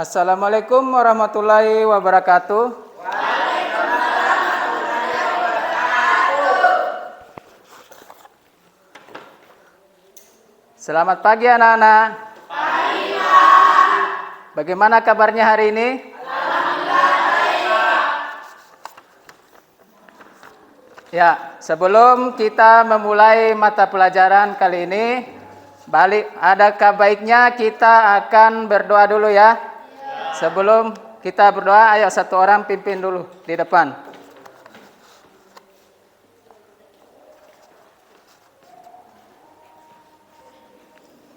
Assalamualaikum warahmatullahi wabarakatuh. Selamat pagi anak-anak. Pagi, Pak. Bagaimana kabarnya hari ini? Alhamdulillah baik, Pak. Ya, sebelum kita memulai mata pelajaran kali ini, adakah baiknya kita akan berdoa dulu ya? Sebelum kita berdoa, ayo satu orang pimpin dulu di depan.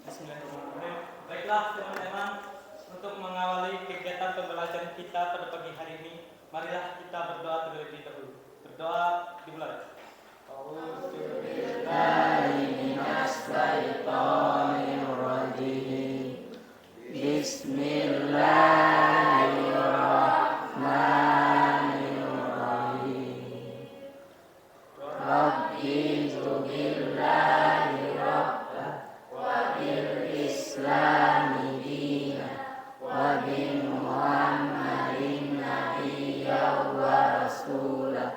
Bismillahirrahmanirrahim. Baiklah teman-teman, untuk mengawali kegiatan pembelajaran kita pada pagi hari ini, marilah kita berdoa terlebih dahulu. Berdoa dimulai. Bismillahirrahmanirrahim. Rabbi zubillahi rabba wa bil islami dina wa bi muhammadin nabiyya wa rasulah.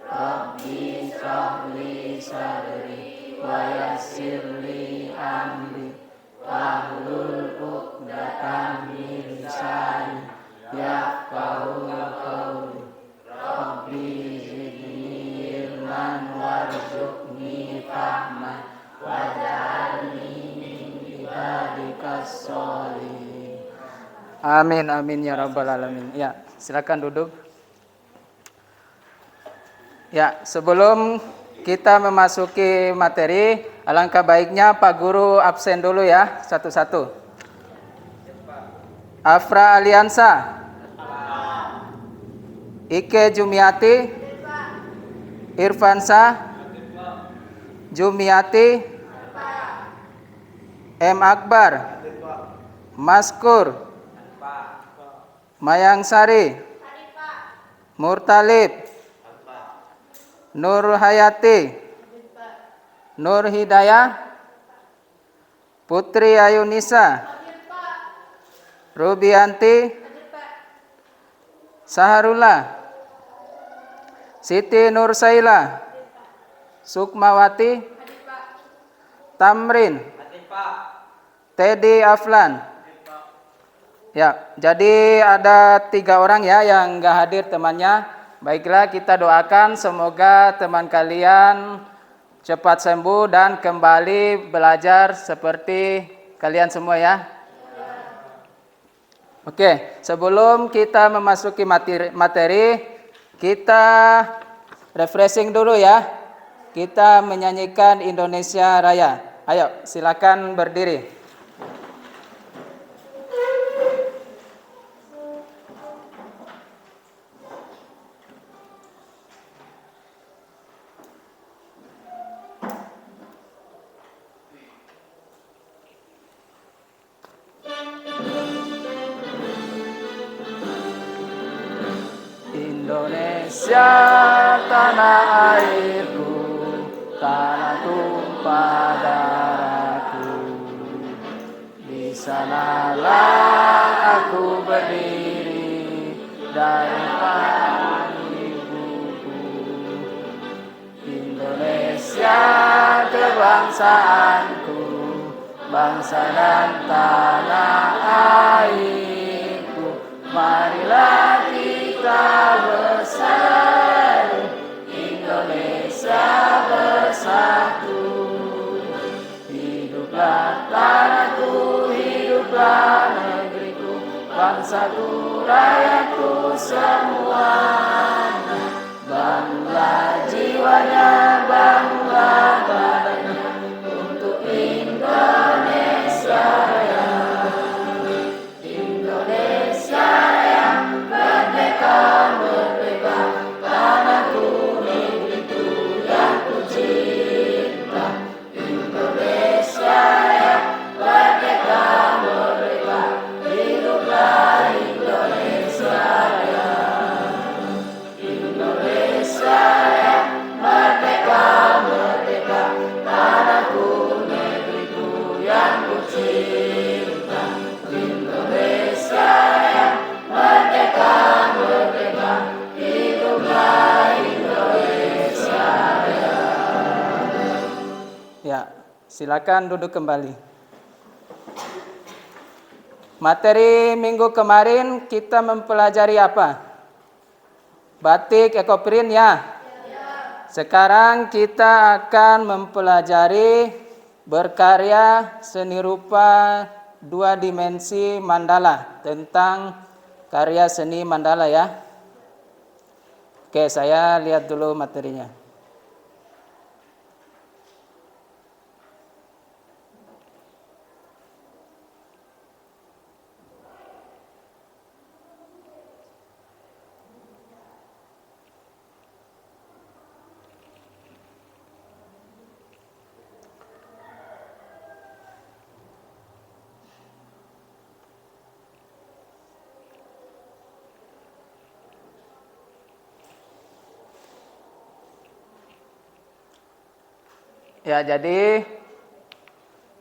Rabbi shrahli sadri wa yassirli amri wahlul 'uqdatam min lisani yafqahu qawli. Rabbi zidni ilman warzuqni fahman waj'alni min ibadikas sholihin. Amin amin ya rabbal alamin. Ya, silakan duduk. Ya, sebelum kita memasuki materi, alangkah baiknya Pak Guru absen dulu ya, satu-satu. Afra Aliansa, Ike Jumiati, Irfansa, Jumiati, M. Akbar, Maskur, Mayang Sari, Murtalib, Nur Hayati, Nur Hidayah, Putri Ayunisa, Rubianti, Saharullah, Siti Nursaila, Sukmawati, Tamrin, Teddy Aflan. Ya, jadi ada 3 orang ya yang nggak hadir temannya. Baiklah, kita doakan semoga teman kalian cepat sembuh dan kembali belajar seperti kalian semua ya. Oke, sebelum kita memasuki materi, kita refreshing dulu ya. Kita menyanyikan Indonesia Raya. Ayo, silakan berdiri. Indonesia tanah airku, tanah tumpah darahku. Di sanalah aku berdiri dari panggung ibuku. Indonesia kebangsaanku, bangsa dan tanah airku. Marilah kita bersatu, Indonesia bersatu. Hiduplah tanahku, hiduplah negeriku, bangsaku, rakyatku semuanya. Bangunlah jiwanya, bangunlah badannya untuk Indonesia Raya. Indonesia yang merdeka, merdeka, tanahku, negeriku yang ku cinta. Indonesia yang merdeka, merdeka, hiduplah Indonesia Raya. Indonesia yang merdeka, Silakan duduk kembali. Materi minggu kemarin kita mempelajari apa? Batik ekoprint ya? Sekarang kita akan mempelajari berkarya seni rupa 2 dimensi mandala, tentang karya seni mandala ya. Oke, saya lihat dulu materinya. Ya, jadi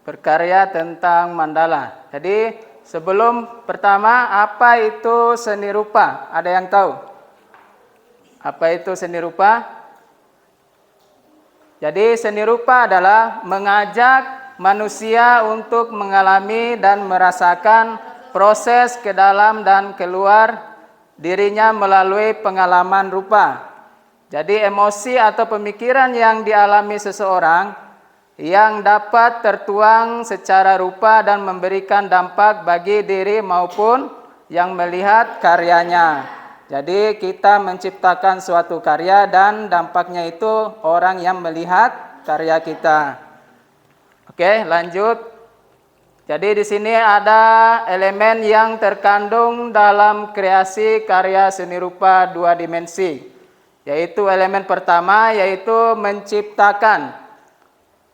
berkarya tentang mandala. Jadi sebelum pertama, apa itu seni rupa? Ada yang tahu? Apa itu seni rupa? Jadi seni rupa adalah mengajak manusia untuk mengalami dan merasakan proses ke dalam dan keluar dirinya melalui pengalaman rupa. Jadi emosi atau pemikiran yang dialami seseorang yang dapat tertuang secara rupa dan memberikan dampak bagi diri maupun yang melihat karyanya. Jadi kita menciptakan suatu karya dan dampaknya itu orang yang melihat karya kita. Oke, lanjut. Jadi di sini ada elemen yang terkandung dalam kreasi karya seni rupa 2 dimensi. Yaitu elemen pertama yaitu menciptakan.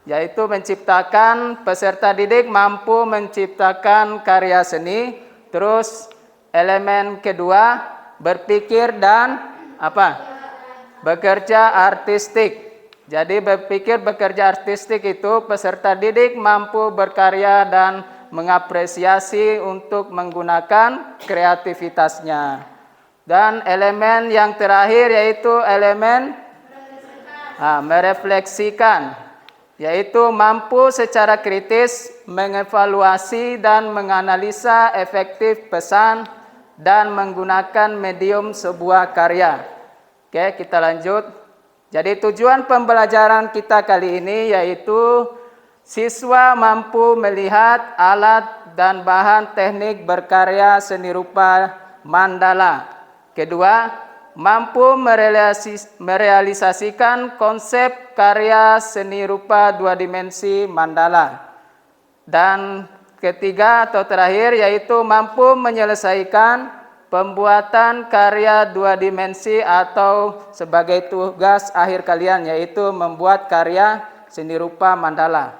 Yaitu menciptakan, peserta didik mampu menciptakan karya seni. Terus elemen kedua berpikir dan apa? Bekerja artistik. Jadi berpikir bekerja artistik itu peserta didik mampu berkarya dan mengapresiasi untuk menggunakan kreativitasnya. Dan elemen yang terakhir yaitu elemen merefleksikan, yaitu mampu secara kritis mengevaluasi dan menganalisa efektif pesan dan menggunakan medium sebuah karya. Oke, kita lanjut. Jadi tujuan pembelajaran kita kali ini yaitu siswa mampu melihat alat dan bahan teknik berkarya seni rupa mandala. Kedua, mampu merealisasikan konsep karya seni rupa 2 dimensi mandala. Dan ketiga atau terakhir yaitu mampu menyelesaikan pembuatan karya 2 dimensi atau sebagai tugas akhir kalian yaitu membuat karya seni rupa mandala.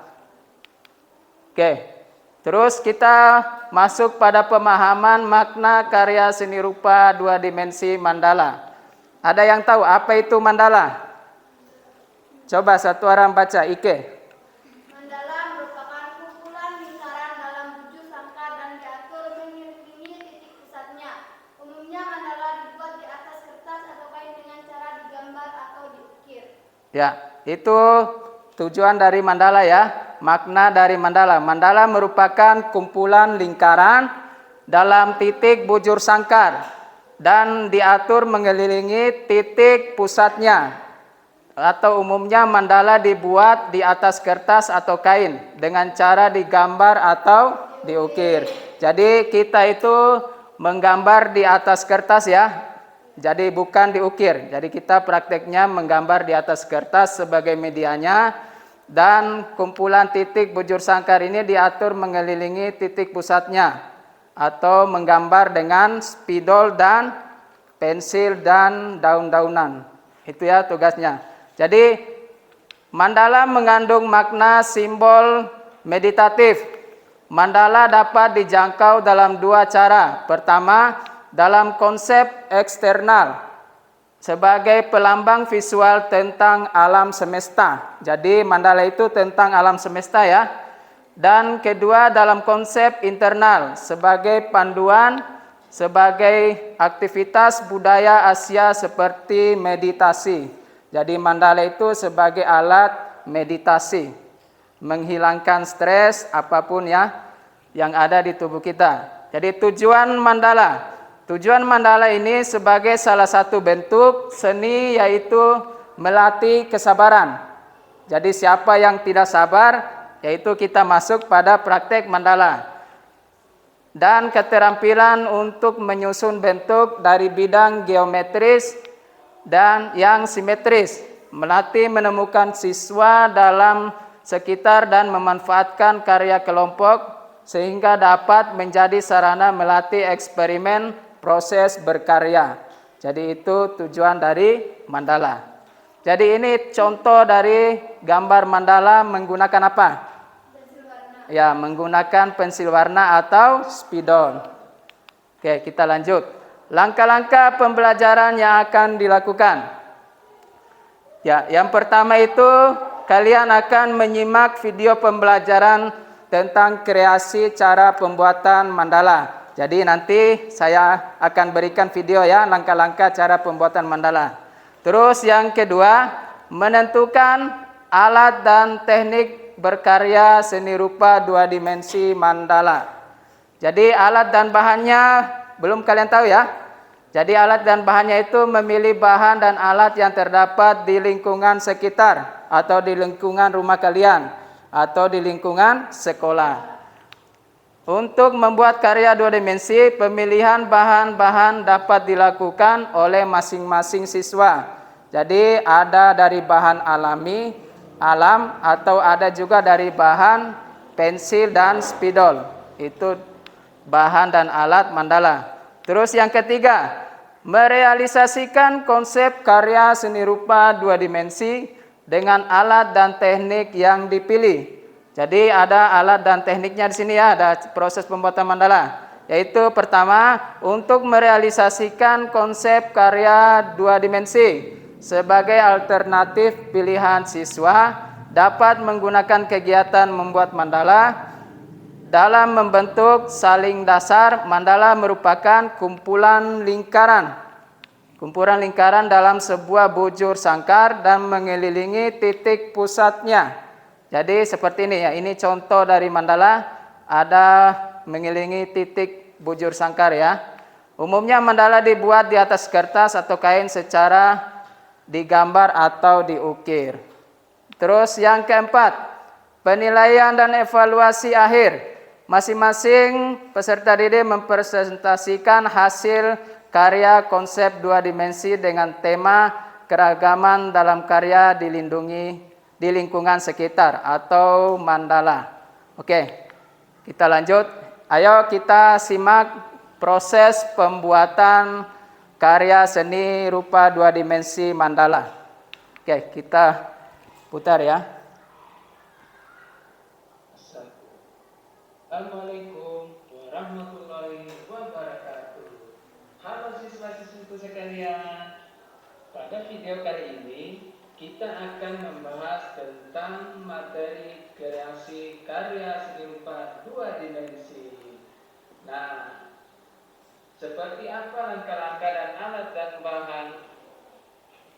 Oke. Terus kita masuk pada pemahaman makna karya seni rupa 2 dimensi mandala. Ada yang tahu apa itu mandala? Coba satu orang baca, Ike. Mandala merupakan kumpulan lingkaran dalam 7 sangkar dan diatur mengelilingi titik pusatnya. Umumnya mandala dibuat di atas kertas atau kain dengan cara digambar atau diukir. Ya, itu tujuan dari mandala ya. Makna dari mandala. Mandala merupakan kumpulan lingkaran dalam titik bujur sangkar dan diatur mengelilingi titik pusatnya. Atau umumnya mandala dibuat di atas kertas atau kain dengan cara digambar atau diukir. Jadi kita itu menggambar di atas kertas ya. Jadi bukan diukir. Jadi kita prakteknya menggambar di atas kertas sebagai medianya. Dan kumpulan titik bujur sangkar ini diatur mengelilingi titik pusatnya atau menggambar dengan spidol dan pensil dan daun-daunan. Itu ya tugasnya. Jadi mandala mengandung makna simbol meditatif. Mandala dapat dijangkau dalam 2 cara. Pertama, dalam konsep eksternal sebagai pelambang visual tentang alam semesta. Jadi mandala itu tentang alam semesta ya. Dan kedua dalam konsep internal sebagai panduan sebagai aktivitas budaya Asia seperti meditasi. Jadi mandala itu sebagai alat meditasi. menghilangkan stres apapun ya yang ada di tubuh kita. Jadi tujuan mandala ini sebagai salah satu bentuk seni yaitu melatih kesabaran. Jadi siapa yang tidak sabar, yaitu kita masuk pada praktek mandala. Dan keterampilan untuk menyusun bentuk dari bidang geometris dan yang simetris, melatih menemukan siswa dalam sekitar dan memanfaatkan karya kelompok sehingga dapat menjadi sarana melatih eksperimen proses berkarya. Jadi itu tujuan dari mandala. Jadi ini contoh dari gambar mandala menggunakan apa? Pensil warna. Ya, menggunakan pensil warna atau spidol. Oke, kita lanjut. Langkah-langkah pembelajaran yang akan dilakukan. Ya, yang pertama itu kalian akan menyimak video pembelajaran tentang kreasi cara pembuatan mandala. Jadi nanti saya akan berikan video ya, langkah-langkah cara pembuatan mandala. Terus yang kedua, menentukan alat dan teknik berkarya seni rupa 2 dimensi mandala. Jadi alat dan bahannya belum kalian tahu ya. Jadi alat dan bahannya itu memilih bahan dan alat yang terdapat di lingkungan sekitar atau di lingkungan rumah kalian atau di lingkungan sekolah. Untuk membuat karya 2 dimensi, pemilihan bahan-bahan dapat dilakukan oleh masing-masing siswa. Jadi ada dari bahan alam atau ada juga dari bahan pensil dan spidol. Itu bahan dan alat mandala. Terus yang ketiga, merealisasikan konsep karya seni rupa 2 dimensi dengan alat dan teknik yang dipilih. Jadi ada alat dan tekniknya di sini ya, ada proses pembuatan mandala. Yaitu pertama, untuk merealisasikan konsep karya 2 dimensi sebagai alternatif pilihan siswa dapat menggunakan kegiatan membuat mandala. Dalam membentuk saling dasar, mandala merupakan kumpulan lingkaran dalam sebuah bujur sangkar dan mengelilingi titik pusatnya. Jadi seperti ini ya, ini contoh dari mandala, ada mengelilingi titik bujur sangkar ya. Umumnya mandala dibuat di atas kertas atau kain secara digambar atau diukir. Terus yang keempat, penilaian dan evaluasi akhir. Masing-masing peserta didik mempresentasikan hasil karya konsep 2 dimensi dengan tema keragaman dalam karya di lingkungan sekitar atau mandala. Oke, kita lanjut. Ayo kita simak proses pembuatan karya seni rupa 2 dimensi mandala. Oke, kita putar ya. Assalamualaikum warahmatullahi wabarakatuh. Halo siswa-siswiku sekalian. Pada video kali ini kita akan membahas tentang materi kreasi karya seni rupa 2 dimensi. Nah, seperti apa langkah-langkah dan alat dan bahan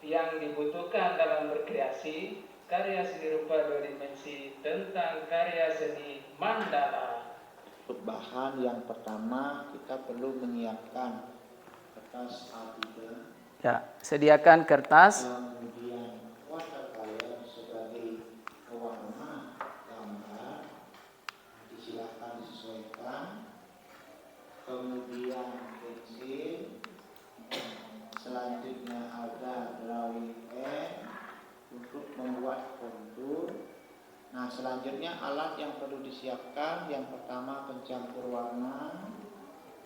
yang dibutuhkan dalam berkreasi karya seni rupa 2 dimensi tentang karya seni mandala. Untuk bahan yang pertama kita perlu menyiapkan kertas A3, Ya, sediakan kertas. kemudian watercolor sebagai pewarna gambar, silakan disesuaikan. Kemudian pensil, selanjutnya ada drawing pen untuk membuat kontur. Nah, selanjutnya alat yang perlu disiapkan, yang pertama pencampur warna,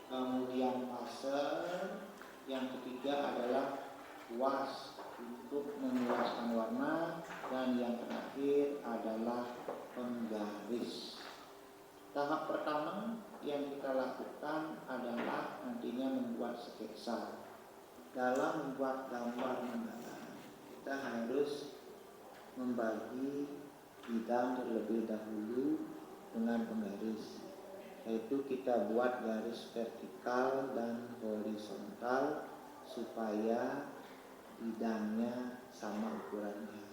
kemudian pastel, yang ketiga adalah kuas untuk memuaskan warna, dan yang terakhir adalah penggaris. Tahap pertama yang kita lakukan adalah nantinya membuat sketsa. Dalam membuat gambar mandala, kita harus membagi bidang terlebih dahulu dengan penggaris, yaitu kita buat garis vertikal dan horizontal supaya bidangnya sama ukurannya.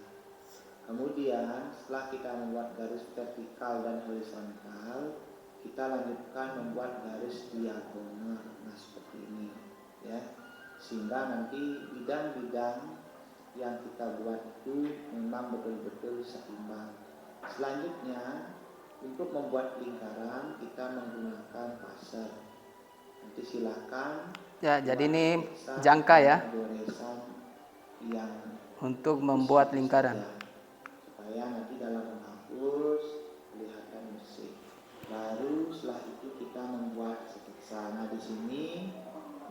Kemudian setelah kita membuat garis vertikal dan horizontal, kita lanjutkan membuat garis diagonal. Nah, seperti ini ya. Sehingga nanti bidang-bidang yang kita buat itu memang betul-betul seimbang. Selanjutnya, untuk membuat lingkaran kita menggunakan passer. Nanti silakan Ya, jadi ini periksa jangka ya goresan yang untuk membuat lingkaran. saja, supaya nanti dalam menghapus kelihatan bersih. Baru setelah itu kita membuat sketsa. Nah, di sini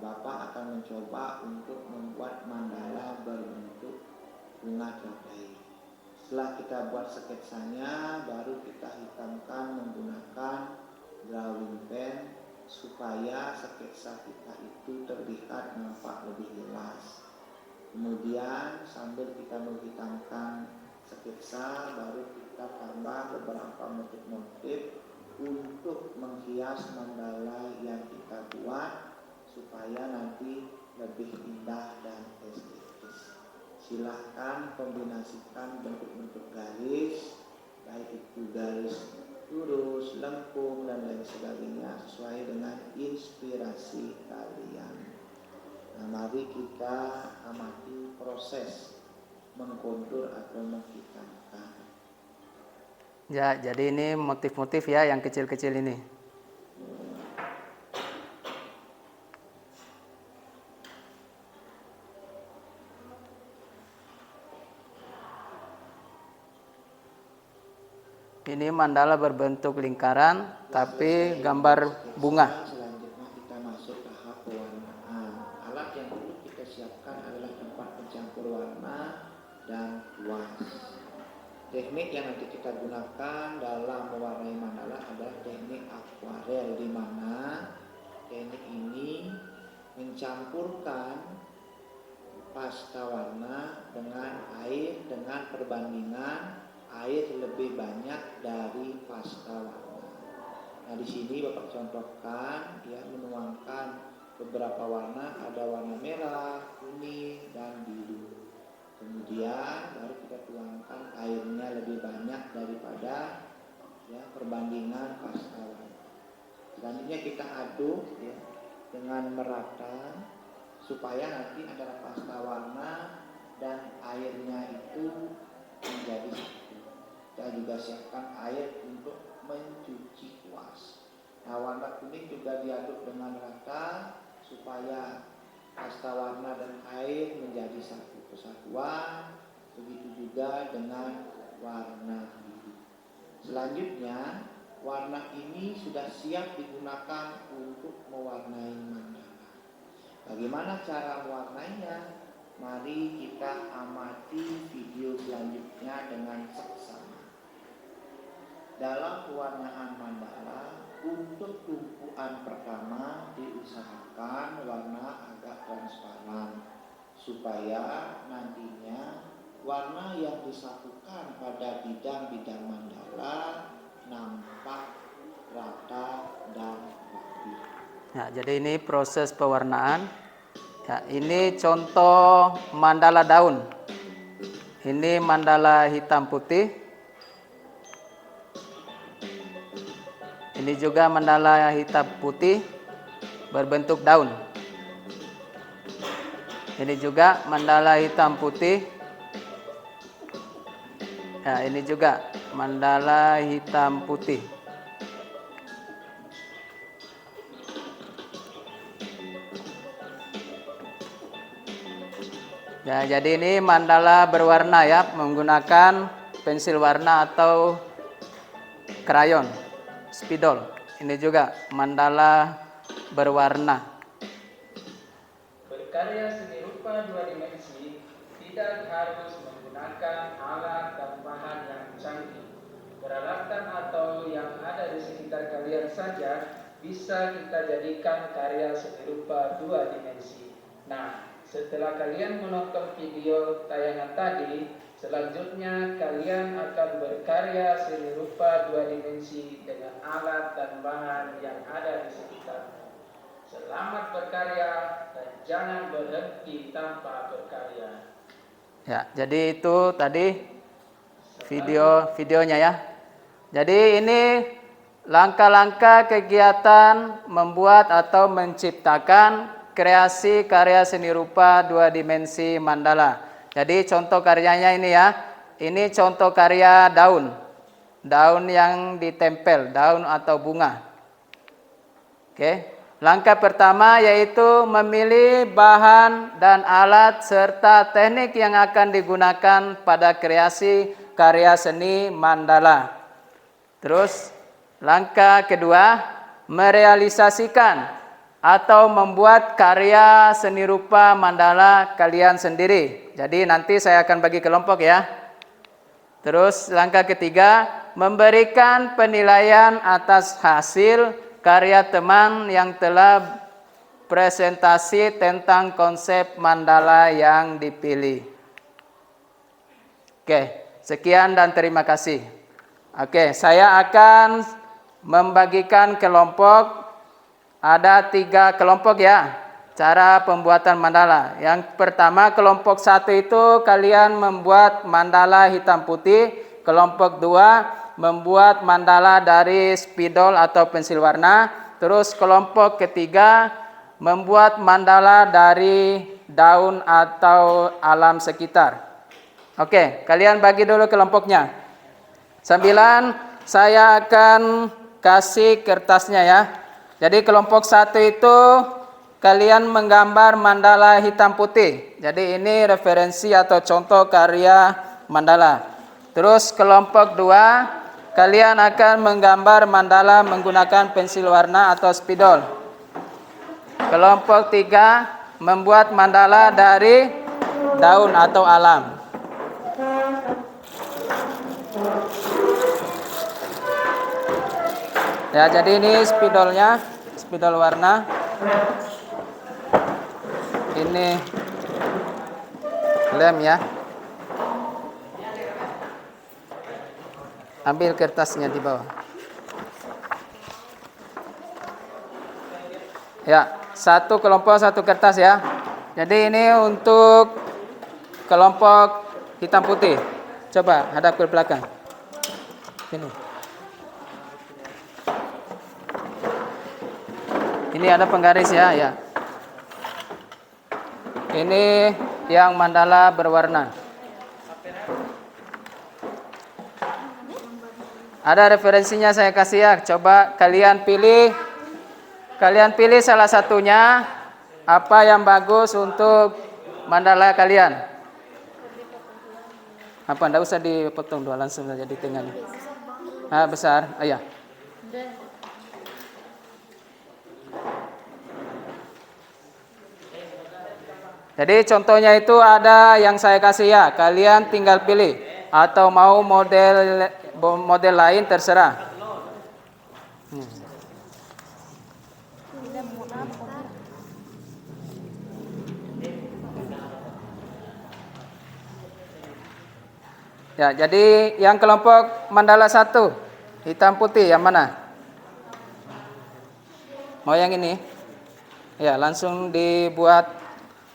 Bapak akan mencoba untuk membuat mandala berbentuk bunga keledai. Setelah kita buat sketsanya, baru kita hitamkan menggunakan drawing pen supaya sketsa kita itu terlihat nampak lebih jelas. Kemudian sambil kita menghitamkan sketsa, baru kita tambah beberapa motif-motif untuk menghias mandala yang kita buat supaya nanti lebih indah dan estetis. Silahkan kombinasikan bentuk-bentuk garis, baik itu garis lurus, lengkung, dan lain sebagainya sesuai dengan inspirasi kalian. Nah, mari kita amati proses mengkontur atau menghitamkan. Ya, jadi ini motif-motif ya yang kecil-kecil ini. Ini mandala berbentuk lingkaran tapi gambar bunga. Selanjutnya kita masuk tahap pewarnaan. Alat yang perlu kita siapkan adalah tempat pencampur warna dan kuas. Teknik yang nanti kita gunakan dalam mewarnai mandala adalah teknik akuarel, di mana teknik ini mencampurkan pasta warna dengan air dengan perbandingan air lebih banyak dari pasta warna. Nah, di sini Bapak contohkan ya, menuangkan beberapa warna, ada warna merah, kuning, dan biru. Kemudian baru kita tuangkan airnya lebih banyak daripada ya perbandingan pasta warna. Selanjutnya kita aduk ya dengan merata supaya nanti antara pasta warna dan airnya itu menjadi satu. Kita juga siapkan air untuk mencuci kuas. Nah, warna kuning juga diaduk dengan rata supaya pasta warna dan air menjadi satu kesatuan. Begitu juga dengan warna biru. Selanjutnya, warna ini sudah siap digunakan untuk mewarnai mandala. Bagaimana cara mewarnainya? Mari kita amati video selanjutnya dengan seksama. Dalam pewarnaan mandala, untuk tumpuan pertama diusahakan warna agak transparan supaya nantinya warna yang disatukan pada bidang-bidang mandala nampak rata dan rapi. Ya, jadi ini proses pewarnaan. Ya, ini contoh mandala daun. Ini mandala hitam putih. Ini juga mandala hitam putih berbentuk daun. Ini juga mandala hitam putih. Ya, ini juga mandala hitam putih. Ya, jadi ini mandala berwarna ya, menggunakan pensil warna atau krayon, spidol. Ini juga mandala berwarna. Berkarya seni rupa dua dimensi tidak harus menggunakan alat dan bahan yang canggih. Peralatan atau yang ada di sekitar kalian saja bisa kita jadikan karya seni rupa dua dimensi. Nah, setelah kalian menonton video tayangan tadi, selanjutnya kalian akan berkarya seni rupa dua dimensi dengan alat dan bahan yang ada di sekitar. Selamat berkarya dan jangan berhenti tanpa berkarya. Ya, jadi itu tadi videonya ya. Jadi ini langkah-langkah kegiatan membuat atau menciptakan kreasi karya seni rupa 2 dimensi mandala. Jadi contoh karyanya ini ya. Ini contoh karya daun. Daun yang ditempel, daun atau bunga. Oke. Langkah pertama yaitu memilih bahan dan alat serta teknik yang akan digunakan pada kreasi karya seni mandala. Terus langkah kedua, merealisasikan atau membuat karya seni rupa mandala kalian sendiri. Jadi nanti saya akan bagi kelompok ya. Terus langkah ketiga, memberikan penilaian atas hasil karya teman yang telah presentasi tentang konsep mandala yang dipilih. Oke, sekian dan terima kasih. Oke, saya akan membagikan kelompok. Ada 3 kelompok ya, cara pembuatan mandala. Yang pertama, kelompok 1 itu kalian membuat mandala hitam putih. Kelompok 2 membuat mandala dari spidol atau pensil warna. Terus kelompok ketiga membuat mandala dari daun atau alam sekitar. Oke, kalian bagi dulu kelompoknya. Sambilan saya akan kasih kertasnya ya. Jadi kelompok 1 itu kalian menggambar mandala hitam putih. Jadi ini referensi atau contoh karya mandala. Terus kelompok 2 kalian akan menggambar mandala menggunakan pensil warna atau spidol. Kelompok 3 membuat mandala dari daun atau alam. Ya, jadi ini spidolnya, spidol warna. Ini lem ya. Ambil kertasnya di bawah. Ya, 1 kelompok 1 kertas ya. Jadi ini untuk kelompok hitam putih. Coba hadap ke belakang. Sini. Ini ada penggaris ya, ya. Ini yang mandala berwarna. Ada referensinya saya kasih ya. Coba kalian pilih salah satunya apa yang bagus untuk mandala kalian. Apa enggak usah dipotong dua, langsung saja di tengahnya. Ah, besar. Ah, ya. Jadi contohnya itu ada yang saya kasih ya. Kalian tinggal pilih atau mau model lain terserah. Ya, jadi yang kelompok mandala 1 hitam putih yang mana? Mau yang ini? Ya, langsung dibuat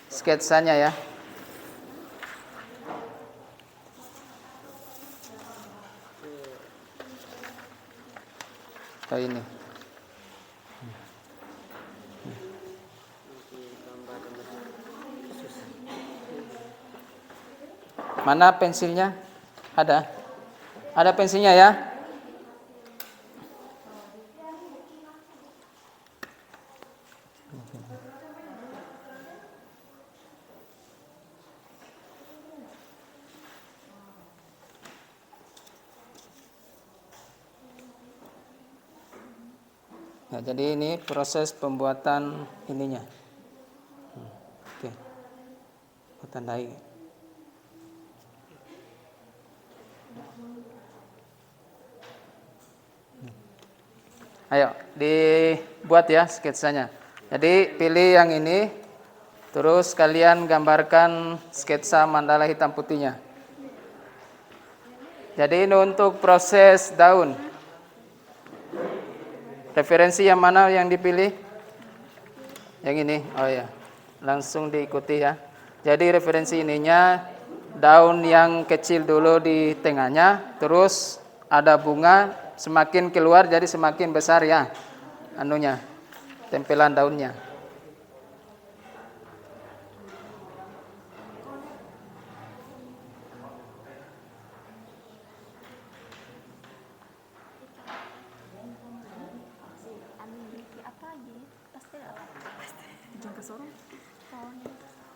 sketsanya ya. Kayak ini. Mana pensilnya? Ada? Ada pensilnya ya? Nah, jadi ini proses pembuatan ininya. Oke. Tandai. Ayo, dibuat ya sketsanya. Jadi pilih yang ini, terus kalian gambarkan sketsa mandala hitam putihnya. Jadi ini untuk proses daun. Referensi yang mana yang dipilih? Yang ini. Oh ya. Langsung diikuti ya. Jadi referensi ininya daun yang kecil dulu di tengahnya, terus ada bunga, semakin keluar jadi semakin besar ya anunya, tempelan daunnya.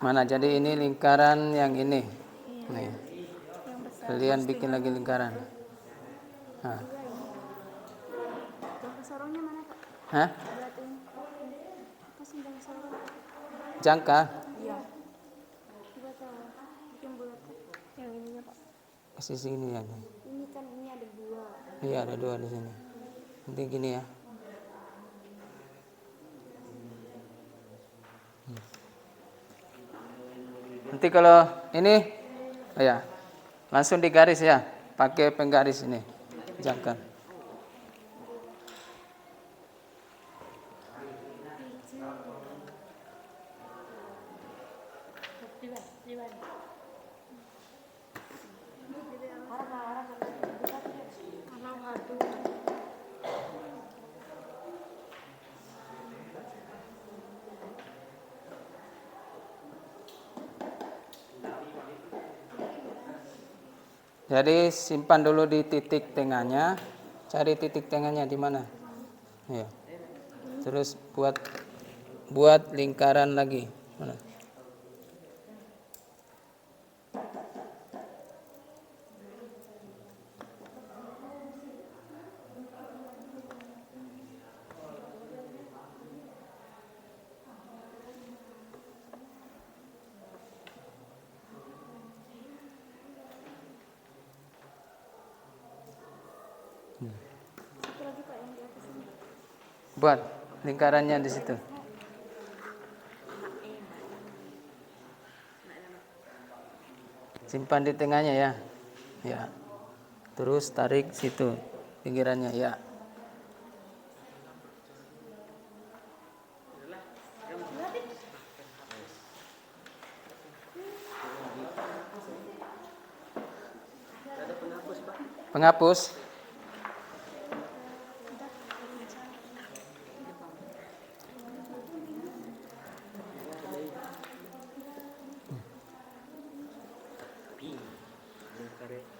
Mana jadi ini lingkaran yang ini. Nih. Kalian bikin lagi lingkaran. Nah. Sorongnya mana, Kak? Hah? Apa sih daun sorong? Jangka. Iya. Coba tahu. Bikin bulat yang ininya, Pak. Kasih sini ya. Ini kan ini ada dua. Iya, ada dua di sini. Nanti gini ya. Nanti kalau ini, oh ya, langsung digaris ya, pakai penggaris ini, jangka. Jadi simpan dulu di titik tengahnya, cari titik tengahnya di mana. Ya. Terus buat lingkaran lagi. Mana? Buat lingkarannya di situ. Simpan di tengahnya ya. Ya. Terus tarik situ pinggirannya ya. Penghapus.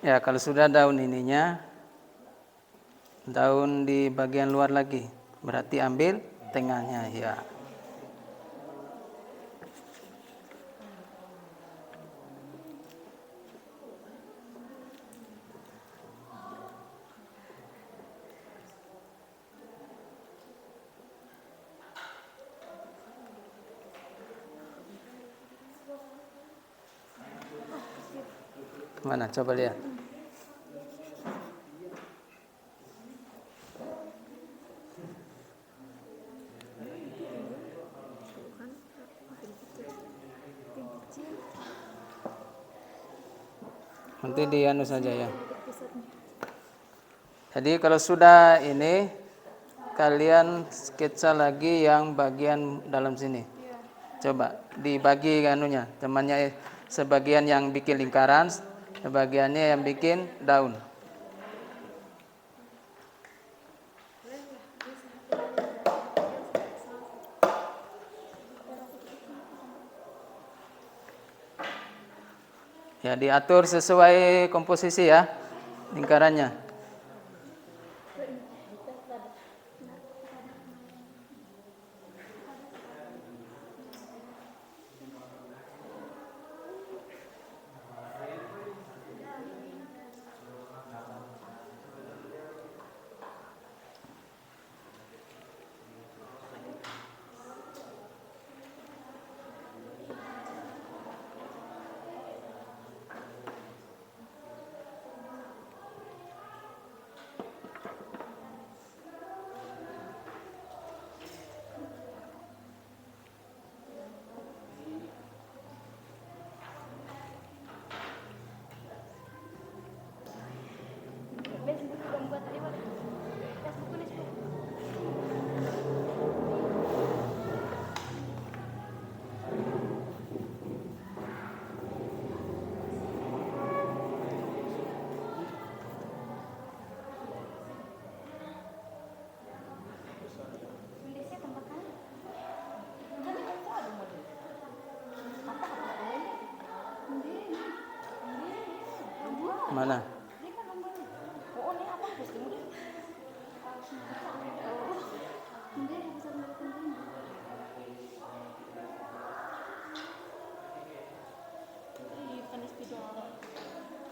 Ya, kalau sudah daun ininya, daun di bagian luar lagi, berarti ambil tengahnya ya. Mana? Coba lihat. Nanti dianu saja ya. Jadi kalau sudah ini, kalian sketsa lagi yang bagian dalam sini. Coba dibagi anunya, temannya sebagian yang bikin lingkaran, sebagiannya yang bikin daun. Ya, diatur sesuai komposisi ya, lingkarannya. Mana?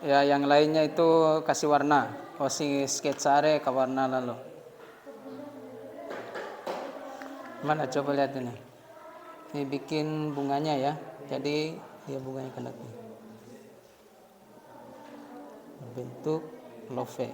Ya, yang lainnya itu kasih warna. Kasih sketsa ke warna lalu. Mana coba lihat ini. Ini bikin bunganya ya. Jadi dia bunganya kena ini. Bentuk love.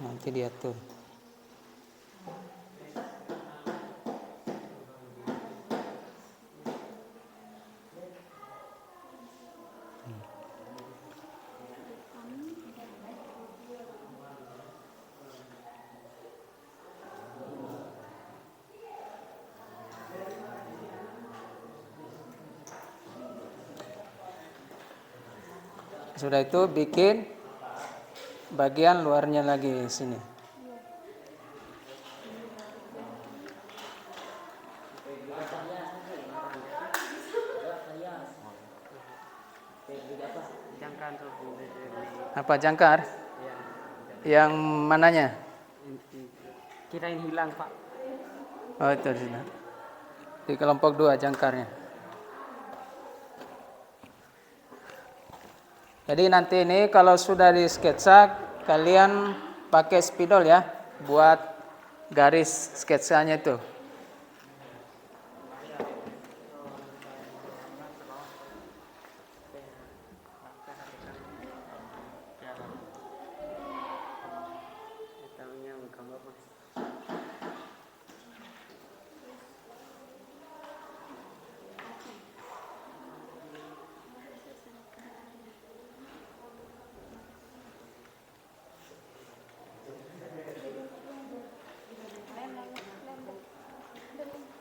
Nanti diatur. Sudah itu bikin bagian luarnya lagi sini. Apa jangkar? Yang mananya? Kirain hilang, Pak. Oh, itu di sana. Di kelompok 2 jangkarnya. Jadi nanti ini kalau sudah di sketsa, kalian pakai spidol ya, buat garis sketsanya itu.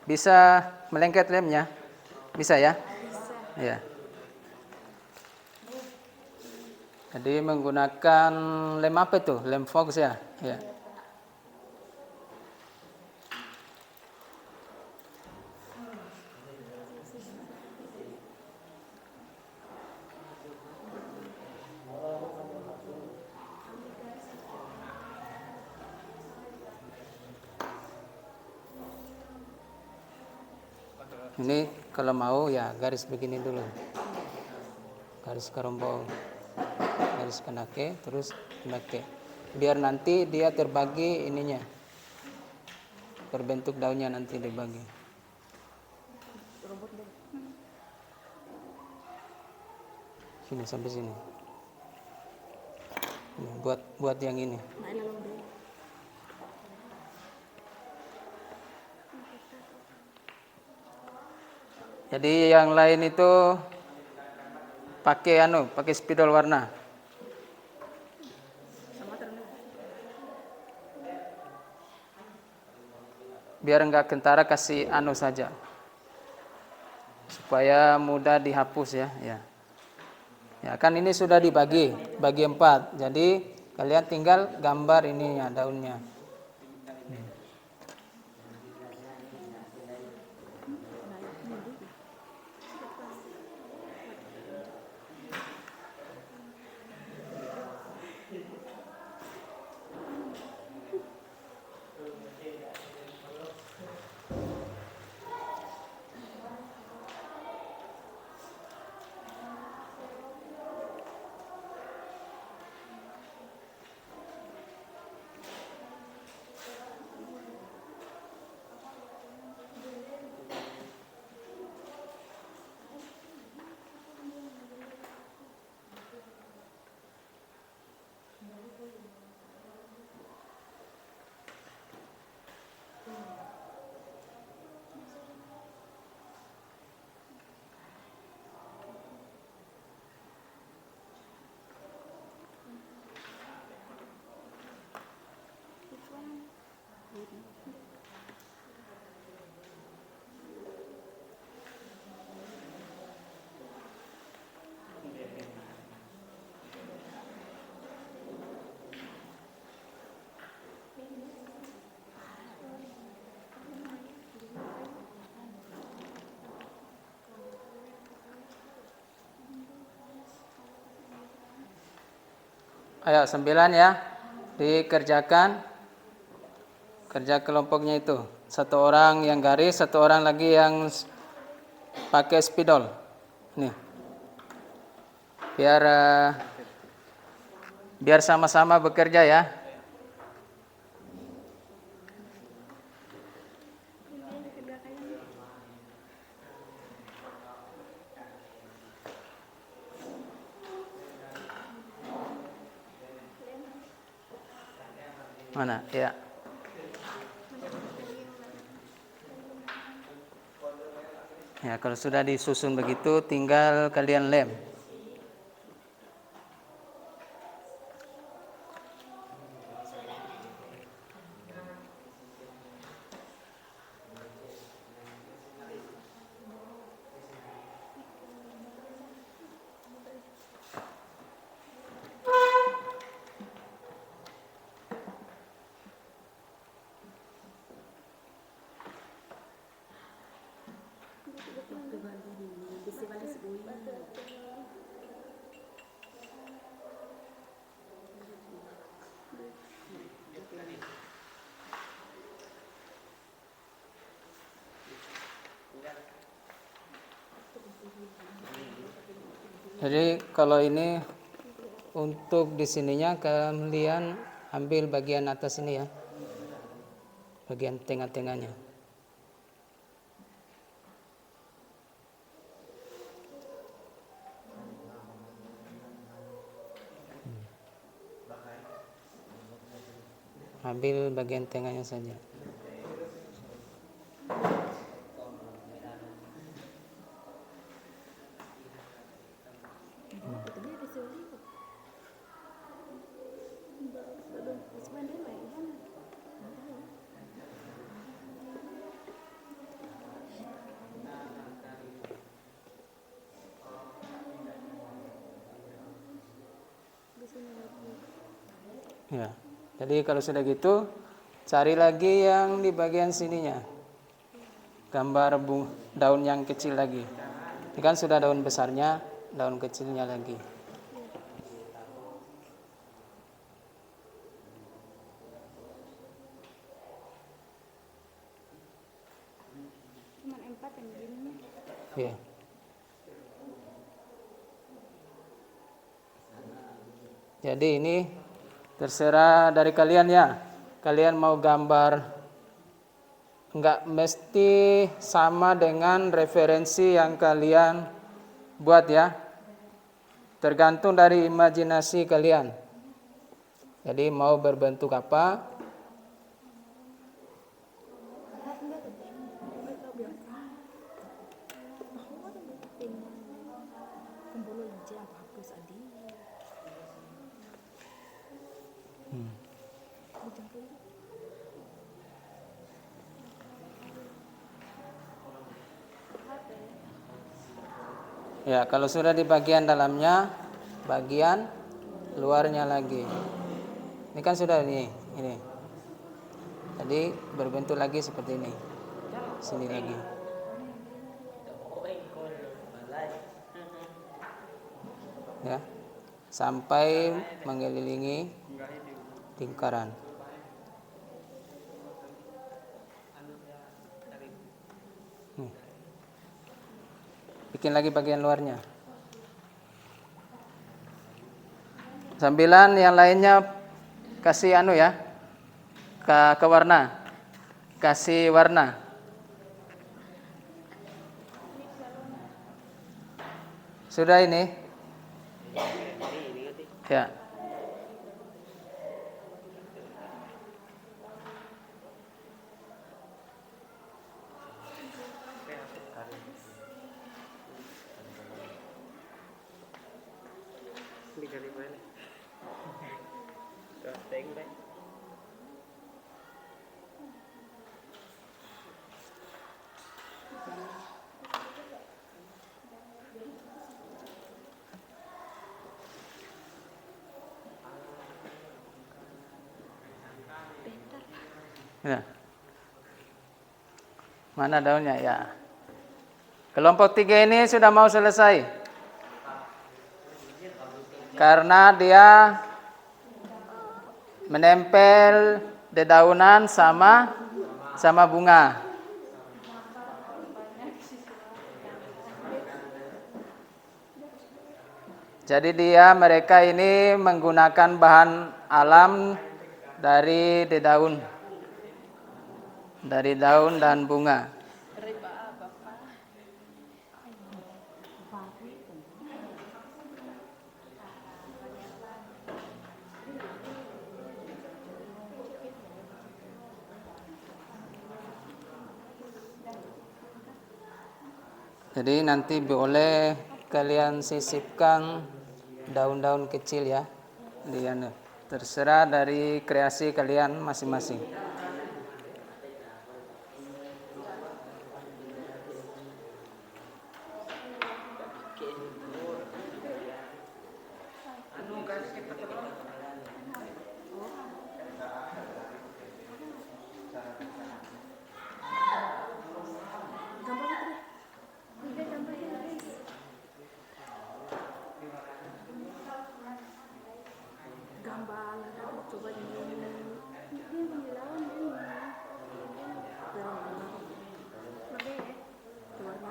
Bisa melengket lemnya? Bisa ya? Iya. Jadi menggunakan lem apa itu? Lem fox ya? Ya. Ini kalau mau ya garis begini dulu. Garis kerombong. Garis kenake, terus kenake. Biar nanti dia terbagi ininya. Berbentuk daunnya nanti dibagi. Sini sampai sini. Ini, buat yang ini. Jadi yang lain itu pakai spidol warna. Biar enggak kentara kasih saja. Supaya mudah dihapus ya. Ya kan ini sudah bagi 4. Jadi kalian tinggal gambar ininya daunnya. Ayo 9 ya. Dikerjakan. Kerja kelompoknya itu. Satu orang yang garis, satu orang lagi yang pakai spidol. Nih. Biar sama-sama bekerja ya. Mana? Ya. Ya, kalau sudah disusun begitu, tinggal kalian lem. Jadi kalau ini untuk di sininya kalian ambil bagian atas ini ya. Bagian tengah-tengahnya. Ambil bagian tengahnya saja. Ya. Jadi kalau sudah gitu, cari lagi yang di bagian sininya. Gambar daun yang kecil lagi. Ini kan sudah daun besarnya, daun kecilnya lagi. Cuma 4 yang begini. Ya. Jadi ini terserah dari kalian ya. Kalian mau gambar, nggak mesti sama dengan referensi yang kalian buat ya. Tergantung dari imajinasi kalian. Jadi mau berbentuk apa? Ya, kalau sudah di bagian dalamnya, bagian luarnya lagi. Ini kan sudah ini. Jadi berbentuk lagi seperti ini. Sini lagi. Ya. Sampai mengelilingi lingkaran. Bikin lagi bagian luarnya. 9 yang lainnya kasih ya. Ke warna. Kasih warna. Sudah ini? Ya. Ya. Mana daunnya ya? Kelompok 3 ini sudah mau selesai. Karena dia menempel dedaunan sama bunga. Jadi mereka ini menggunakan bahan alam dari daun dan bunga. Jadi nanti boleh kalian sisipkan daun-daun kecil ya. Terserah dari kreasi kalian masing-masing.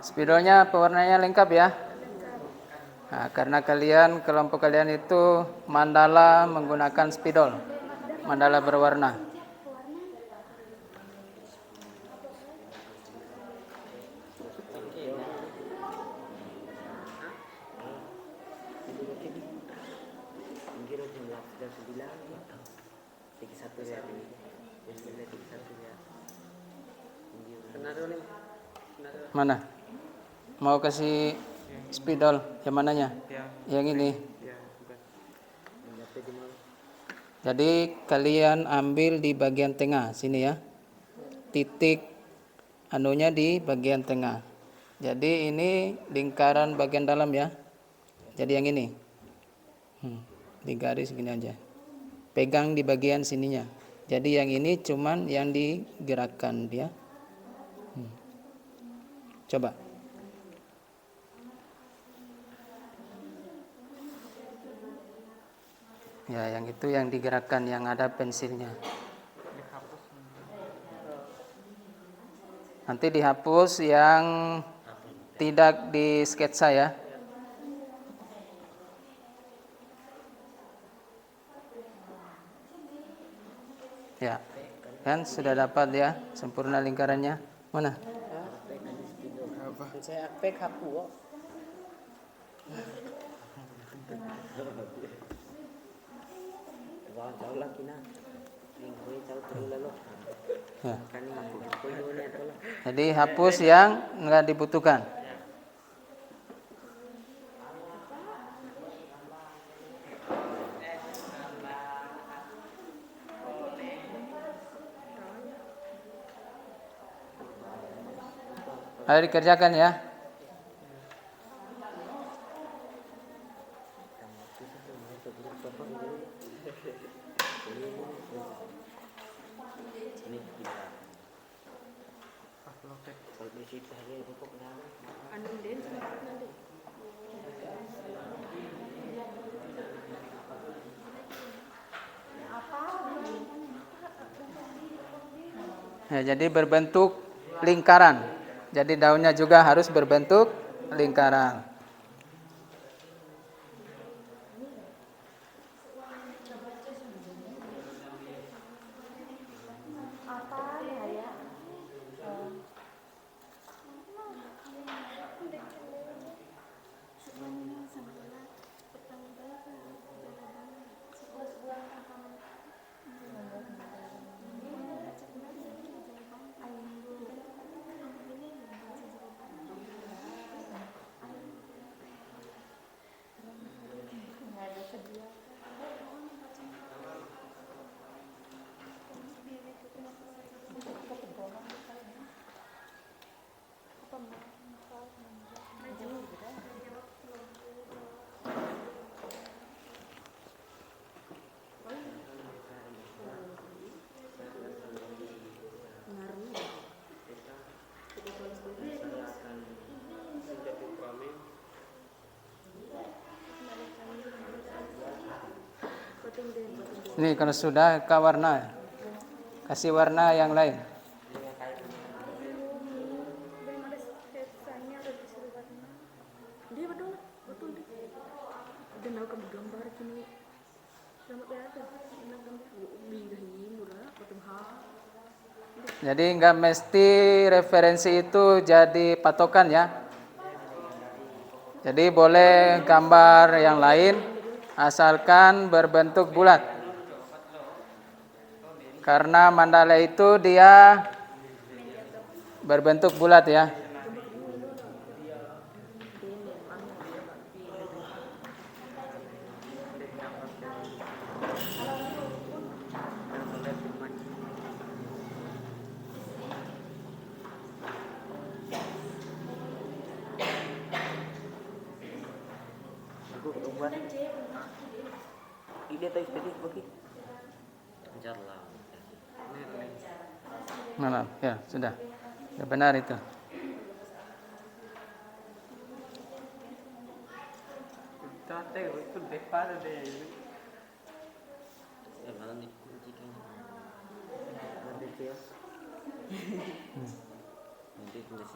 Spidolnya pewarnanya lengkap ya. Nah, karena kelompok kalian itu mandala menggunakan spidol, mandala berwarna. Mana? Mau kasih spidol yang mananya? Yang ini. Jadi kalian ambil di bagian tengah sini ya. Titik anunya di bagian tengah. Jadi ini lingkaran bagian dalam ya. Jadi yang ini. Di garis gini aja. Pegang di bagian sininya. Jadi yang ini cuman yang digerakkan dia. Coba. Ya, yang itu yang digerakkan, yang ada pensilnya. Nanti dihapus yang tidak di sketsa ya. Ya, kan sudah dapat ya sempurna lingkarannya. Mana? Saya apek hapu. Ya. Jadi hapus yang enggak dibutuhkan. Ayo dikerjakan ya. Ya, jadi berbentuk lingkaran. Jadi daunnya juga harus berbentuk lingkaran. Ini kalau sudah ke warna, kasih warna yang lain. Belum ada sketsanya atau disuruh warna. Dia betul, betul deh. Dan aku gambar gini. Gambar ada. Enak gambar. Bigahi murah, potong hal. Jadi nggak mesti referensi itu jadi patokan ya. Jadi boleh gambar yang lain asalkan berbentuk bulat. Karena mandala itu dia berbentuk bulat ya. Mana? Ya, sudah. Sudah benar itu.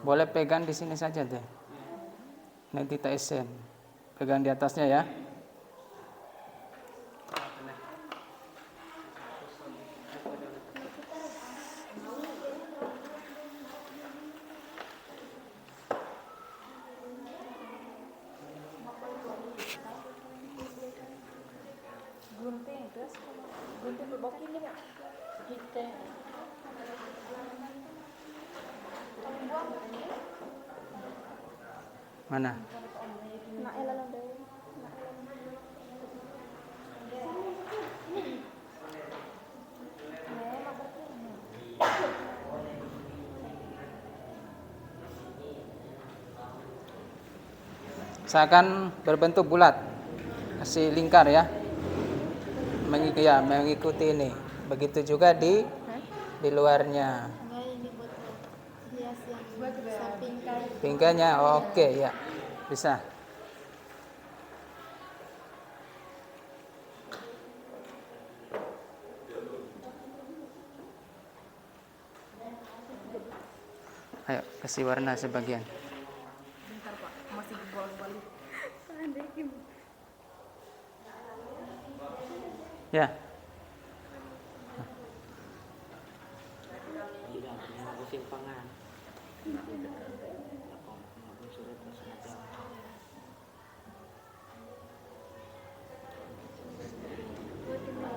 Boleh pegang di sini saja deh. Nanti tak esen. Pegang di atasnya ya. Gunting terus gunting berbok ini Pak. Hitam. Mana? Nak elalang deh. Seakan berbentuk bulat. Kasih lingkar ya. Mengikuti ini. Begitu juga di luarnya. Enggak, ini buat hias yang samping kali. Pinggangnya oke ya. Bisa. Ayo kasih warna sebagian. Bentar Pak, masih bolak-balik. Pandai gimana? Ya.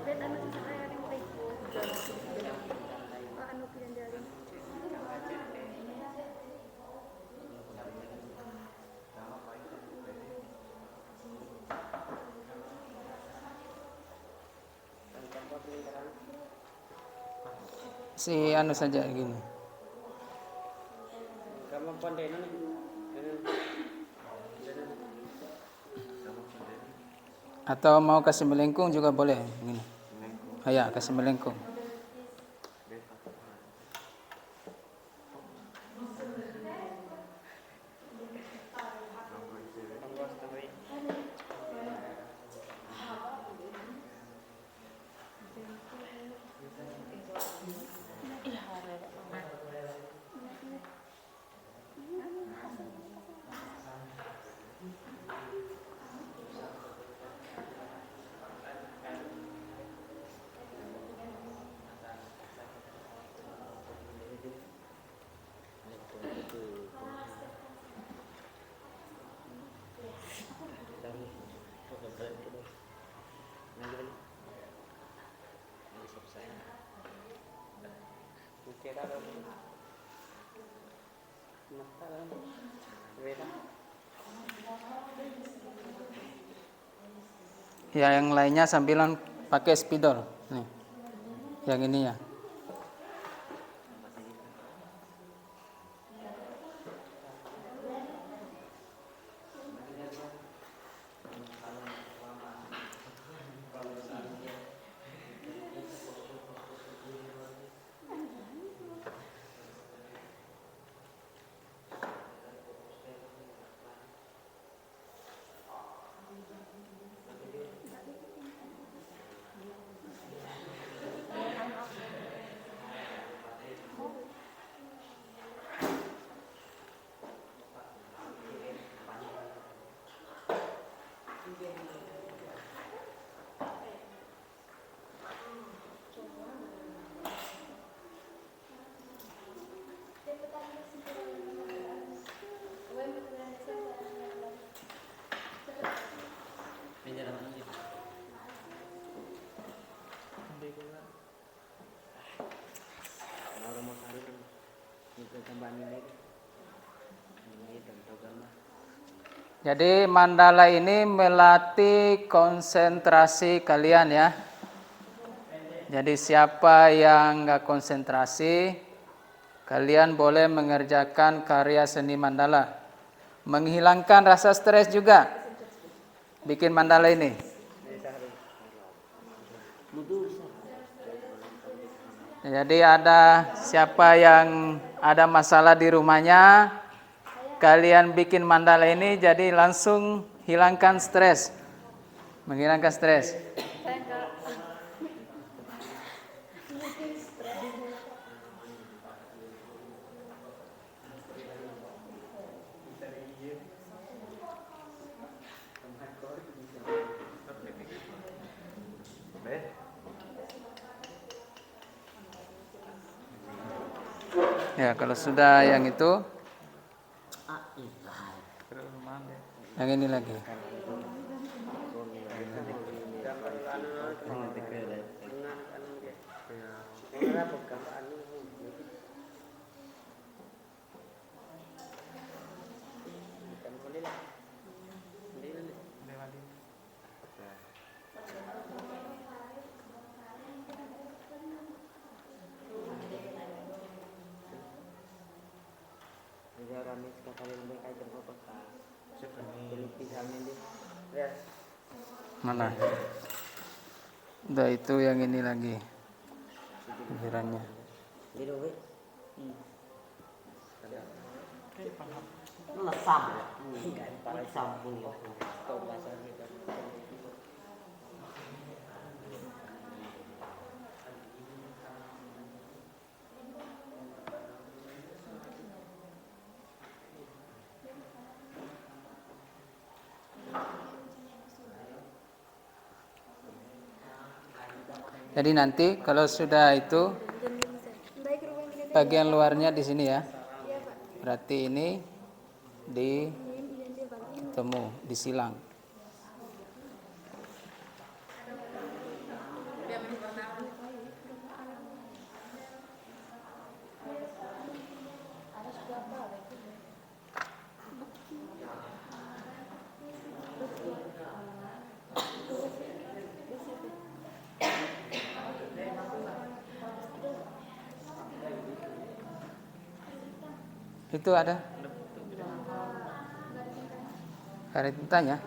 Bed anak susah kayak yang baik. Pak anu pilihan jalan. Si anu saja gini. Atau mau kasih melengkung juga boleh gini. Ya, kasih melengkung. Ya, yang lainnya sambilan pakai spidol. Nih. Yang ini ya. Jadi mandala ini melatih konsentrasi kalian ya. Jadi siapa yang nggak konsentrasi, kalian boleh mengerjakan karya seni mandala. Menghilangkan rasa stres juga. Bikin mandala ini. Jadi ada siapa yang ada masalah di rumahnya, kalian bikin mandala ini jadi langsung hilangkan stres. Menghilangkan stres. Ya, kalau sudah yang itu, yang ini lagi. Mana? Udah itu yang ini lagi. Pikirannya. Jadi nanti kalau sudah itu bagian luarnya di sini ya. Berarti ini ditemu, disilang. Itu ada karet tintanya.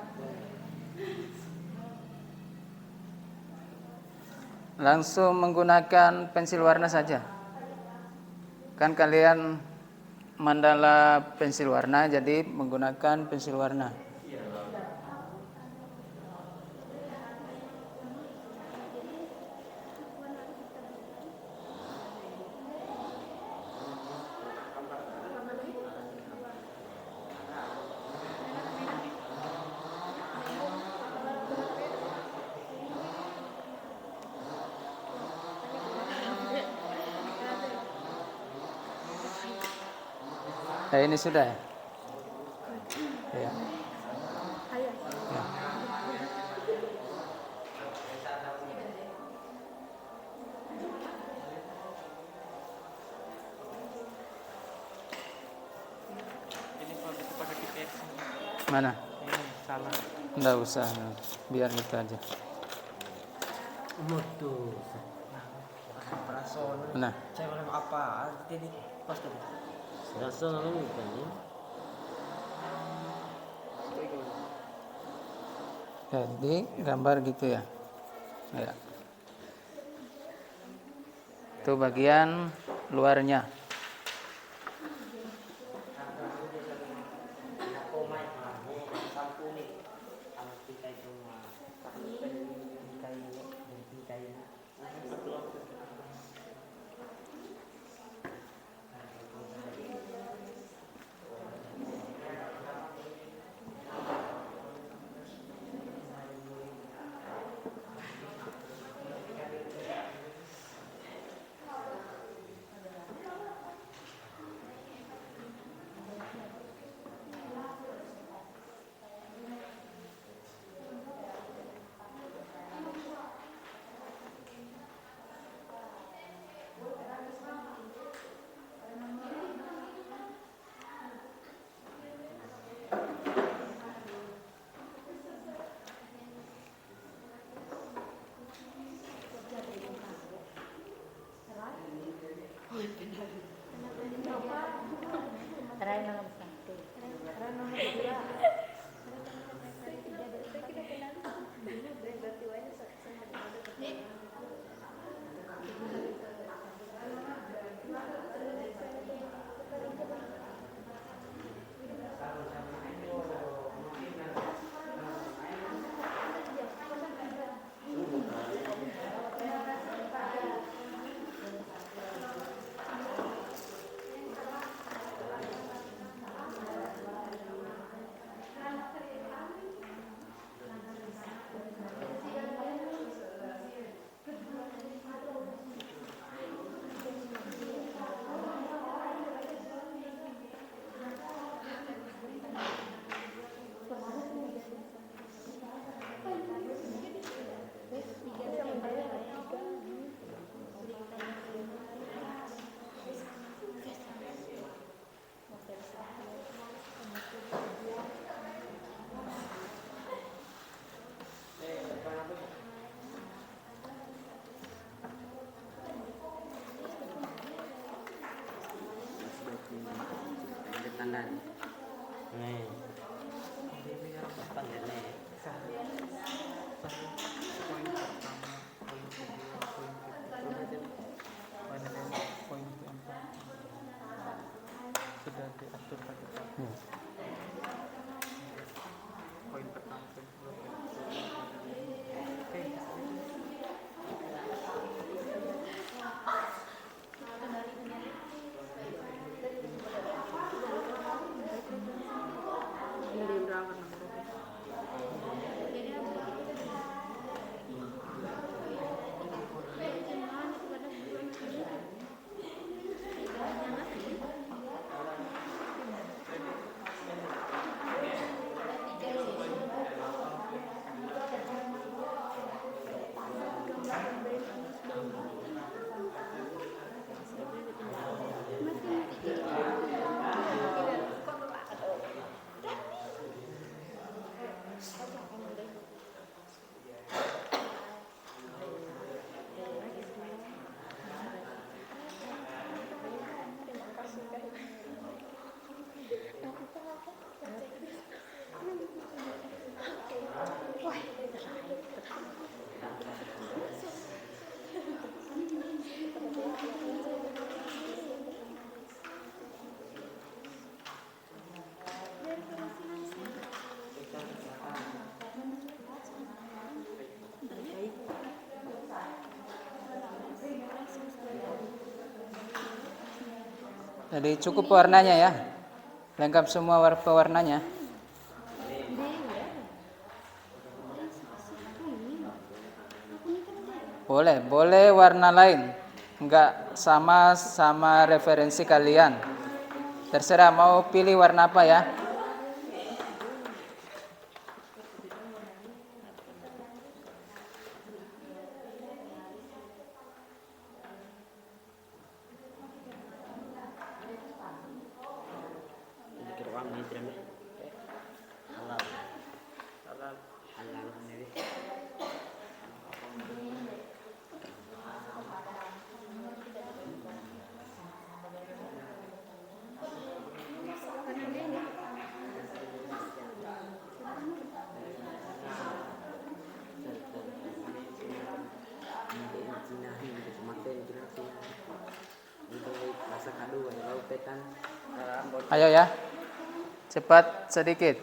Langsung menggunakan pensil warna saja. Kan kalian mandala pensil warna, jadi menggunakan pensil warna. Nah, ini sudah ya? Ya. Ya. Ini kalau gitu pakai GPS. Mana? Ini salah. Enggak usah, biar gitu aja. Nah, Saya boleh apa? Jadi pas tadi. Rasa namanya bukan ya? jadi gambar gitu ya. Ya. Itu bagian luarnya. kanan. Nih. Pandai nih. Poin pertama, poin kedua, poin ketiga, poin keempat sudah diatur tadi Pak. Poin pertama, poin kedua, poin ketiga. Ini berapa nomor? Jadi cukup warnanya ya, lengkap semua pewarnanya. Boleh warna lain, enggak sama referensi kalian. Terserah mau pilih warna apa ya. Ayo ya, cepat sedikit.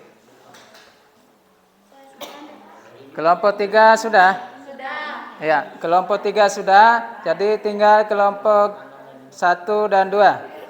Kelompok 3 sudah? Sudah. Ya, kelompok 3 sudah. Jadi tinggal kelompok 1 dan 2.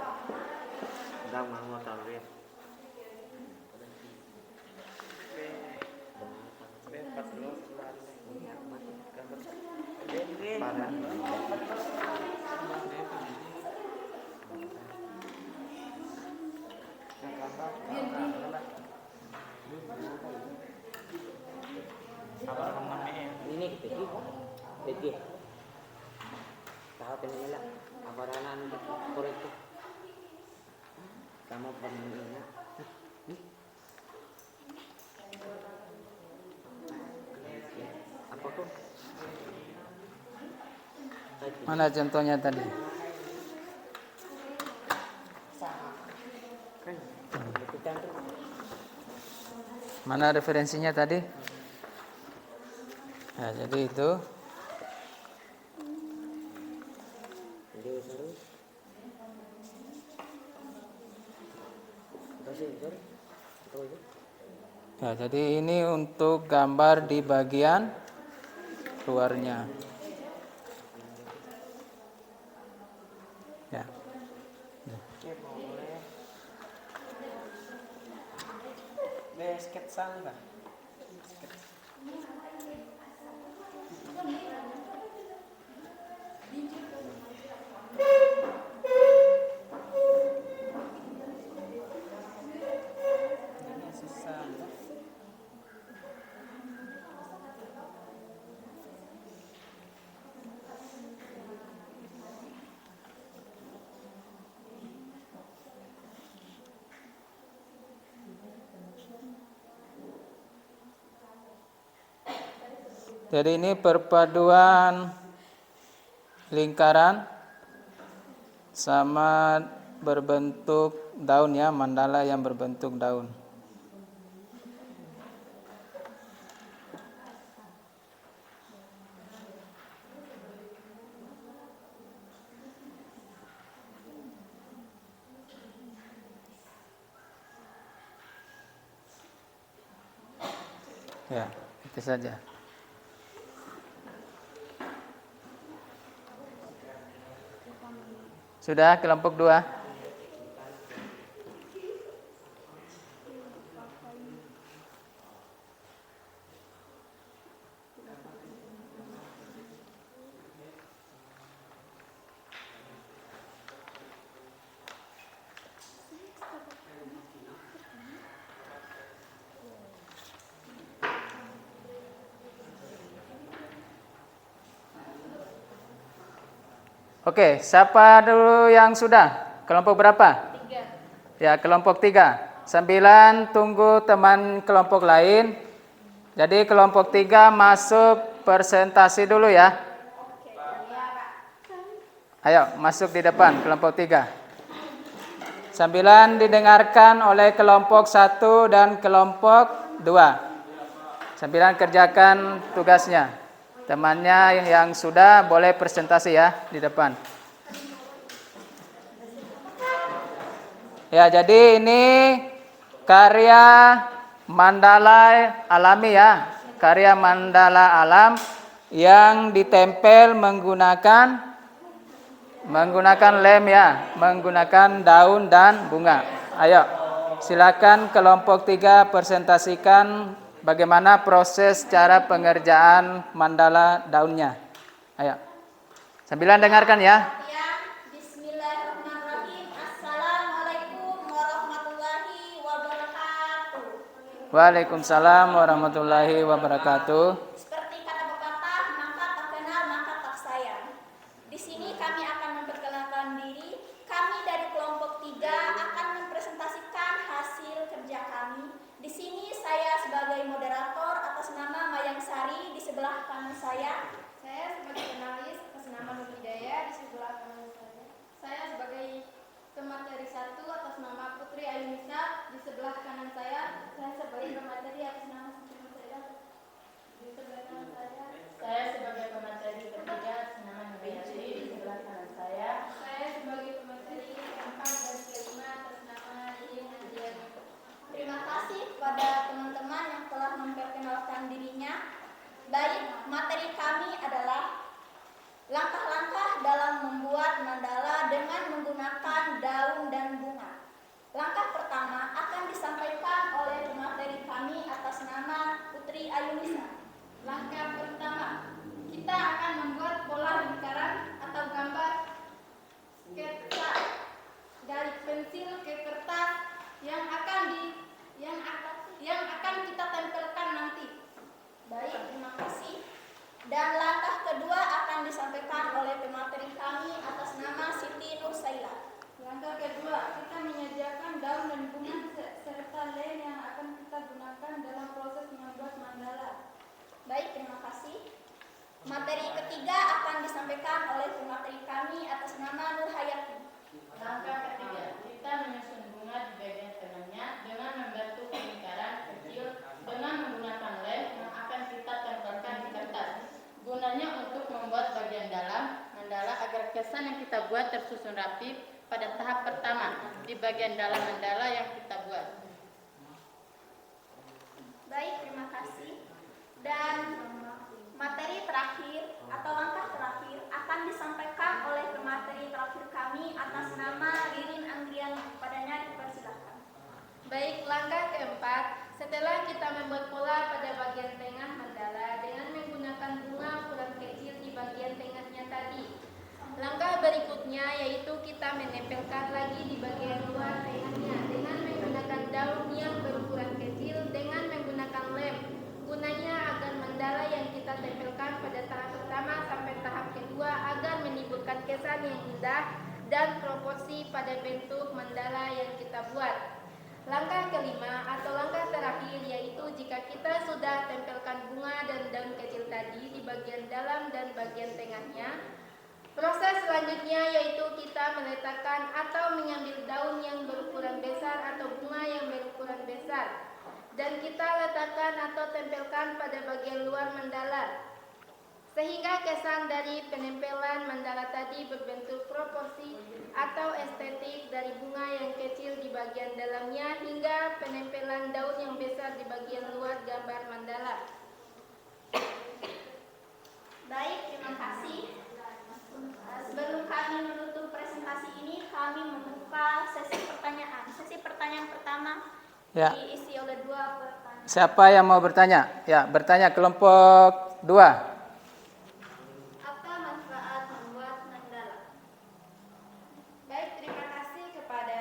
Ini pergi. Tahu penilai aparanan korek sama penilai. Apa tuh? Mana contohnya tadi? Mana referensinya tadi? Nah, jadi itu. Ya, jadi ini untuk gambar di bagian luarnya. Ya. Sketsa enggak? Jadi ini perpaduan lingkaran sama berbentuk daun ya, mandala yang berbentuk daun. Ya, itu saja. Sudah kelompok 2? Oke, siapa dulu yang sudah? Kelompok berapa? 3. Ya, kelompok 3. 9 tunggu teman kelompok lain. Jadi kelompok 3 masuk presentasi dulu ya. Ayo, masuk di depan kelompok 3. 9 didengarkan oleh kelompok 1 dan kelompok 2. 9 kerjakan tugasnya. Temannya yang sudah boleh presentasi ya di depan. Ya, jadi ini karya mandala alami ya. Karya mandala alam yang ditempel menggunakan lem ya, menggunakan daun dan bunga. Ayo, silakan kelompok 3 presentasikan bagaimana proses cara pengerjaan mandala daunnya. Ayo. 9 dengarkan ya. Bismillahirrahmanirrahim. Assalamualaikum warahmatullahi wabarakatuh. Waalaikumsalam warahmatullahi wabarakatuh. Seperti kata pepatah, maka tak kenal maka tak sayang. Di sini kami akan memperkenalkan diri. Kami dari kelompok 3 akan mempresentasikan hasil kerja kami. Di sini saya sebagai moderator atas nama Mayang Sari, di sebelah kanan saya. Saya sebagai penulis atas nama Nur Hidayah, di sebelah kanan saya. Saya sebagai pemateri 1 atas nama Putri Ayunisa, di sebelah kanan saya. Saya sebagai pemateri atas nama Siti Nursaida, di sebelah kanan saya. Saya sebagai pemateri ketiga atas nama Nuriyati, di sebelah kanan saya. Saya sebagai pemateri keempat dan kelima atas nama Iin Nadia. Terima kasih kepada teman-teman yang telah memperkenalkan dirinya. Baik, materi kami adalah langkah-langkah dalam membuat mandala dengan menggunakan daun dan bunga. Langkah pertama akan disampaikan oleh pemateri kami atas nama Putri Ayunisa. Langkah pertama, kita akan membuat pola lingkaran atau gambar sketsa dari pensil ke kertas yang akan kita tempelkan nanti. Baik, terima kasih. Dan langkah kedua akan disampaikan oleh pemateri kami atas nama Siti Nursaila. Langkah kedua, kita menyediakan daun dan bunga serta lem yang akan kita gunakan dalam proses membuat mandala. Baik, terima kasih. Materi ketiga akan disampaikan oleh pemateri kami atas nama Nur Hayati. Langkah ketiga, kita menyusun bunga di bagian tengahnya dengan membentuk lingkaran kecil dengan menggunakan lem yang akan kita tempelkan di kertas. Gunanya untuk membuat bagian dalam mandala agar kesan yang kita buat tersusun rapi pada tahap pertama di bagian dalam mandala yang kita buat. Baik, terima kasih. Dan materi terakhir atau langkah terakhir akan disampaikan oleh pemateri terakhir kami atas nama Ririn Anggriani. Kepadanya dipersilakan. Baik, langkah keempat, setelah kita membuat pola pada bagian tengah mandala dengan menggunakan bunga ukuran kecil di bagian tengahnya tadi. Langkah berikutnya yaitu kita menempelkan lagi di bagian luar tengahnya dengan menggunakan daun yang berukuran kecil dengan menggunakan lem. Gunanya agar mandala yang kita tempelkan pada tahap pertama sampai tahap kedua agar menimbulkan kesan yang indah dan proporsi pada bentuk mandala yang kita buat. Langkah kelima atau langkah terakhir yaitu jika kita sudah tempelkan bunga dan daun kecil tadi di bagian dalam dan bagian tengahnya, Proses selanjutnya yaitu kita meletakkan atau mengambil daun yang berukuran besar atau bunga yang berukuran besar dan kita letakkan atau tempelkan pada bagian luar mandala sehingga kesan dari penempelan mandala tadi berbentuk proporsi atau estetik dari bunga yang kecil di bagian dalamnya hingga penempelan daun yang besar di bagian luar gambar mandala. Baik, terima kasih. Sebelum kami menutup presentasi ini, kami membuka sesi pertanyaan. Sesi pertanyaan pertama Ya. diisi oleh 2 pertanyaan. Siapa yang mau bertanya? Ya, bertanya kelompok 2. Apa manfaat membuat mandala? Baik, terima kasih kepada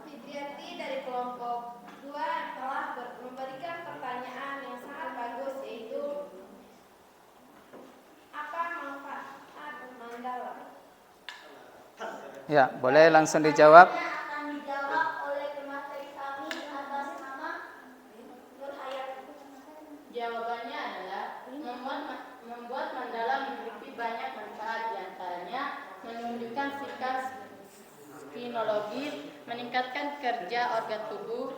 Fidrianti dari kelompok 2 yang telah memberikan pertanyaan yang sangat bagus yaitu apa manfaat mandala? Ya, boleh langsung dijawab. Akan dijawab oleh pemateri kami atas nama Nur Hayati. Jawabannya adalah membuat mandala memiliki banyak manfaat, diantaranya menunjukkan sikap kinologis, meningkatkan kerja organ tubuh,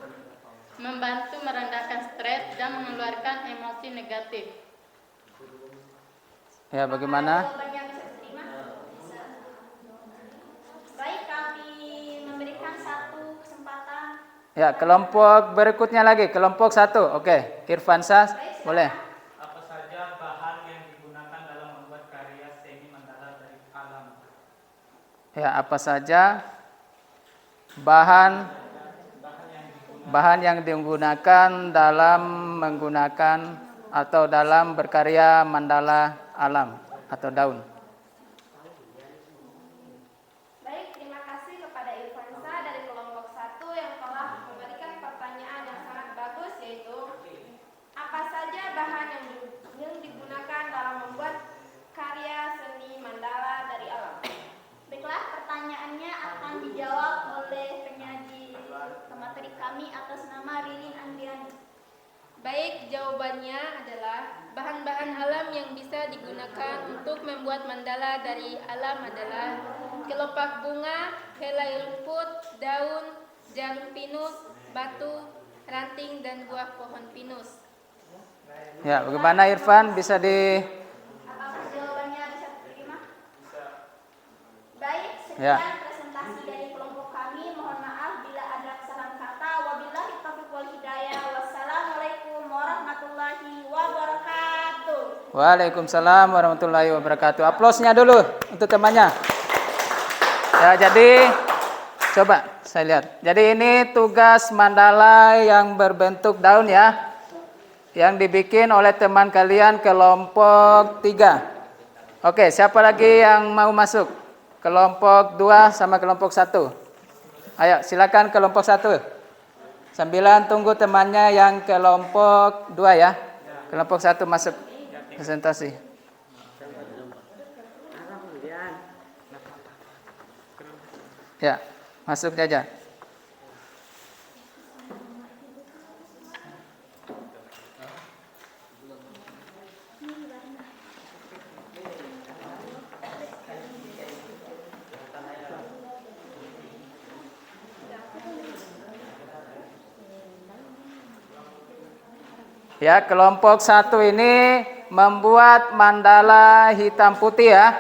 membantu merendahkan stres dan mengeluarkan emosi negatif. Ya, bagaimana? Jawabannya bisa diterima? Bisa. Baik, kami memberikan 1 kesempatan. Ya, kelompok berikutnya lagi, kelompok 1. Oke, Irfan Sas, boleh. Apa saja bahan yang digunakan dalam membuat karya seni mandala dari alam? Ya, apa saja bahan yang digunakan dalam menggunakan atau dalam berkarya mandala alam atau daun. Baik, terima kasih kepada Irfansa dari kelompok 1 yang telah memberikan pertanyaan yang sangat bagus yaitu apa saja bahan yang digunakan dalam membuat karya seni mandala dari alam. Baiklah, pertanyaannya akan dijawab oleh penyaji pemateri kami atas nama Ririn Andriani. Baik, jawabannya adalah bahan-bahan alam yang bisa digunakan untuk membuat mandala dari alam adalah kelopak bunga, helai rumput, daun, jarum pinus, batu, ranting, dan buah pohon pinus. Ya, bagaimana Irfan, bisa di Apakah jawabannya bisa diterima? Baik, sekian Ya. presentasi dari kelompok kami. Mohon maaf bila ada kesalahan kata. Wabillahi taufiq wal hidayah. Wassalamualaikum warahmatullahi wabarakatuh. Waalaikumsalam warahmatullahi wabarakatuh. Aplausnya dulu untuk temannya. Ya, jadi coba saya lihat. Jadi ini tugas mandala yang berbentuk daun ya. Yang dibikin oleh teman kalian kelompok 3. Oke, siapa lagi yang mau masuk? Kelompok 2 sama kelompok 1. Ayo, silakan kelompok 1. Sambilan tunggu temannya yang kelompok 2 ya. Kelompok 1 masuk presentasi. Ya, masuk saja. Ya, kelompok 1 ini membuat mandala hitam putih ya.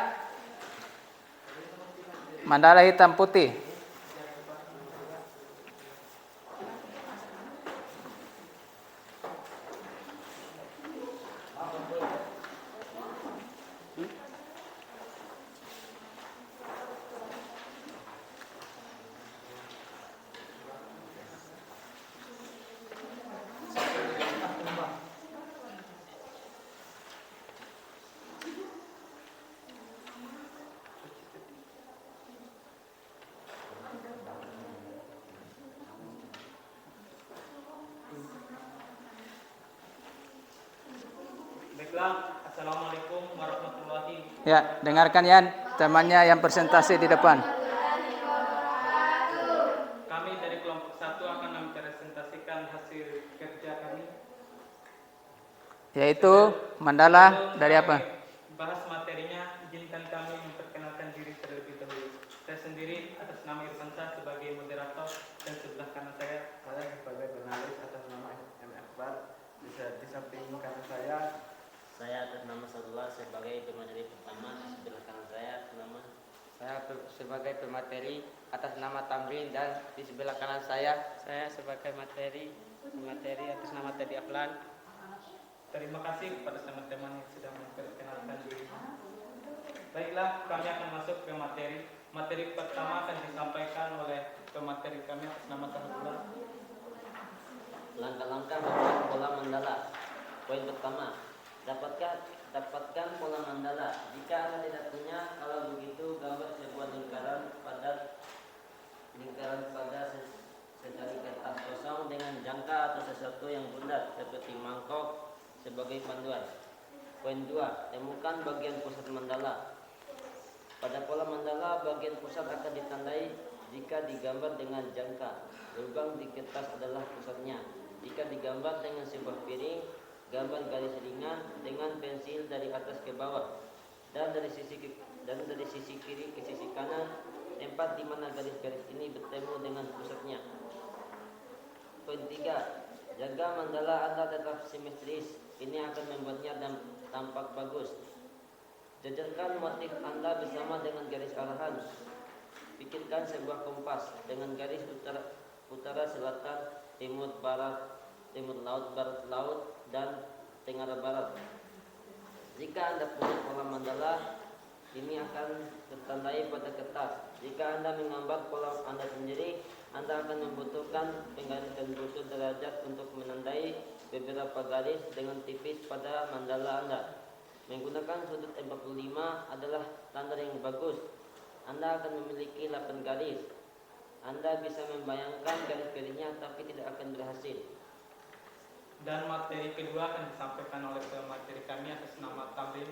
Mandala hitam putih. Baiklah, Assalamualaikum warahmatullahi wabarakatuh. Ya, dengarkan ya temannya yang presentasi di depan. Kami dari kelompok 1 akan mempresentasikan hasil kerja kami. Yaitu mandala dari apa? Bahas materinya, izin kanan saya sebagai penulis atas nama M. Akbar. Di samping kanan saya atas nama Sadullah sebagai pemateri pertama. Di sebelah kanan saya sebagai pemateri atas nama Tamrin, dan di sebelah kanan saya sebagai pemateri atas nama Teddy Aflan. Terima kasih kepada teman-teman yang sudah memperkenalkan diri. Baiklah, kami akan masuk ke materi. Materi pertama akan disampaikan oleh pemateri kami atas nama Sahadullah. Langkah-langkah membuat pola mandala. Poin pertama, dapatkan pola mandala. Jika Anda tidak punya, kalau begitu gambar sebuah lingkaran pada secari kertas kosong dengan jangka atau sesuatu yang bulat seperti mangkok sebagai panduan. Poin 2, temukan bagian pusat mandala. Pada pola mandala, bagian pusat akan ditandai jika digambar dengan jangka. Lubang di kertas adalah pusatnya. Jika digambar dengan sebuah piring, gambar garis ringan dengan pensil dari atas ke bawah dan dari sisi kiri ke sisi kanan, tempat di mana garis-garis ini bertemu dengan pusatnya. Poin 3, jaga mandala Anda tetap simetris. Ini akan membuatnya tampak bagus. Jajarkan motif Anda bersama dengan garis arahan. Pikirkan sebuah kompas dengan garis utara selatan, timur barat, timur laut, barat laut, dan tenggara barat. Jika Anda punya pola mandala, ini akan tertandai pada kertas. Jika Anda menggambar pola Anda sendiri, Anda akan membutuhkan penggaris butuh derajat untuk menandai beberapa garis dengan tipis pada mandala Anda. Menggunakan sudut 45 adalah standar yang bagus. Anda akan memiliki 8 garis. Anda bisa membayangkan garis-garisnya tapi tidak akan berhasil. Dan materi kedua akan disampaikan oleh pemateri kami atas nama Tamrin.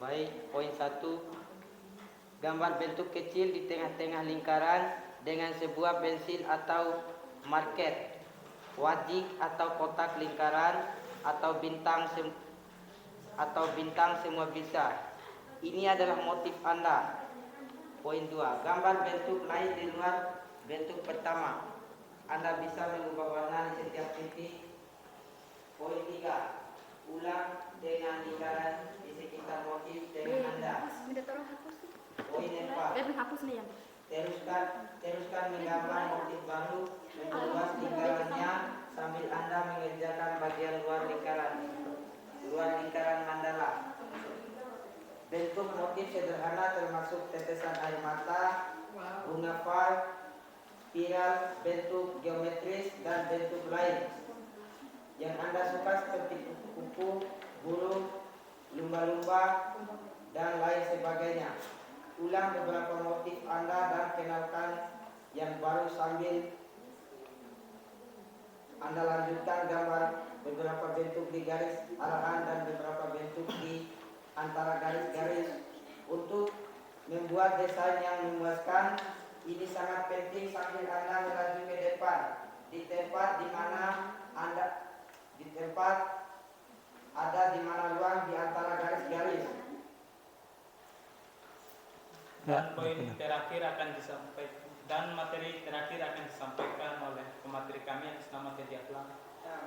Baik, poin 1. Gambar bentuk kecil di tengah-tengah lingkaran dengan sebuah pensil atau marker, wajik atau kotak lingkaran, atau bintang semua bisa. Ini adalah motif Anda. Poin 2. Gambar bentuk lain di luar bentuk pertama. Anda bisa mengubah warna di setiap titik. Poin 3. Ulang dengan lingkaran di sekitar motif dengan Anda. Poin 4. Teruskan menggambar motif baru, memperluas lingkarannya sambil Anda mengerjakan bagian luar lingkaran mandala. Bentuk motif sederhana termasuk tetesan air mata, bunga far, spiral, bentuk geometris, dan bentuk lain yang Anda suka seperti kupu-kupu, burung, lumba-lumba, dan lain sebagainya. Ulang beberapa motif Anda dan kenalkan yang baru sambil Anda lanjutkan gambar beberapa bentuk di garis arahan dan beberapa bentuk di antara garis-garis. Untuk membuat desain yang memuaskan, ini sangat penting sambil Anda melaju ke depan di tempat ada di mana luang di antara garis-garis. Dan materi terakhir akan disampaikan oleh pemateri kami atas nama Teddy Aflan.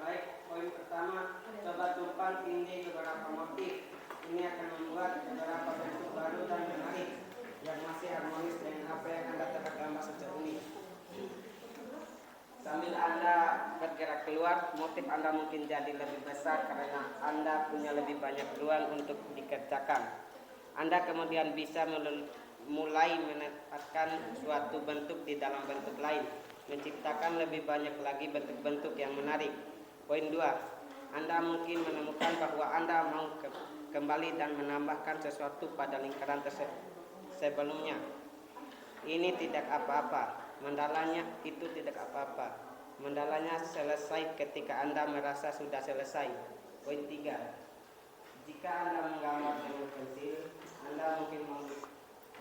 Baik, poin pertama, coba tumpang tindih beberapa motif. Ini akan membuat beberapa bentuk baru dan menarik yang masih harmonis dengan apa yang Anda telah gambar sejauh ini. Sambil Anda bergerak keluar, motif Anda mungkin jadi lebih besar karena Anda punya lebih banyak ruang untuk dikerjakan. Anda kemudian bisa mulai menetapkan suatu bentuk di dalam bentuk lain, menciptakan lebih banyak lagi bentuk-bentuk yang menarik. Poin 2. Anda mungkin menemukan bahwa Anda mau kembali dan menambahkan sesuatu pada lingkaran sebelumnya. Ini tidak apa-apa. Mandalanya itu tidak apa-apa. Mandalanya selesai ketika Anda merasa sudah selesai. Poin 3. Jika Anda menggambar dengan pensil, Anda mungkin mau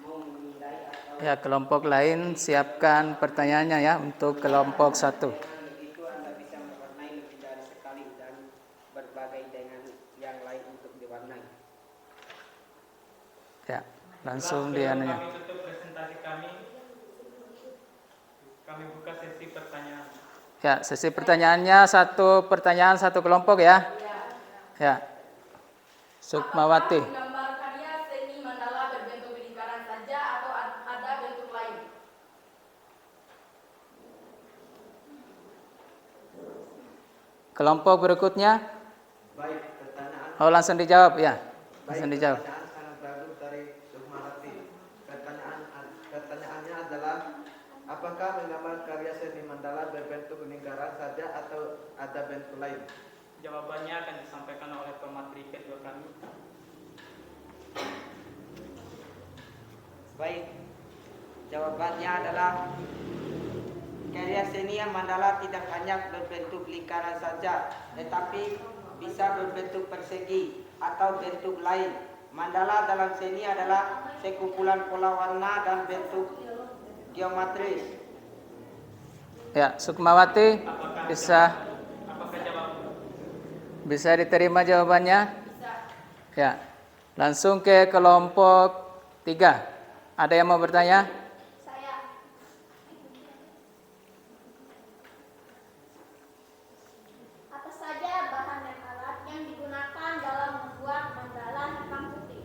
memindai atau Ya, kelompok lain siapkan pertanyaannya ya untuk kelompok 1. itu Anda bisa mewarnai lebih dari sekali dan berbagai dengan yang lain untuk diwarnai. Ya, langsung di Sebelum anunya. kami tutup presentasi kami, Kami buka sesi pertanyaan. Ya, sesi pertanyaannya satu pertanyaan satu kelompok ya. Ya. Sukmawati. Apakah gambar karya seni mandala berbentuk lingkaran saja atau ada bentuk lain? Kelompok berikutnya. Baik, pertanyaan. Oh, langsung dijawab ya. Baik, Langsung dijawab. pertanyaan sangat bagus dari Sukmawati. Pertanyaannya adalah, apakah menggambar karya seni mandala berbentuk lingkaran saja atau ada bentuk lain? Jawabannya akan disampaikan oleh pemateri kedua kami. Baik, jawabannya adalah karya seni yang mandala tidak hanya berbentuk lingkaran saja, tetapi bisa berbentuk persegi atau bentuk lain. Mandala dalam seni adalah sekumpulan pola warna dan bentuk geometris. Ya, Sukmawati bisa diterima jawabannya? Ya. Langsung ke kelompok 3. Ada yang mau bertanya? Saya. Apa saja bahan dan alat yang digunakan dalam membuat mandala hitam putih?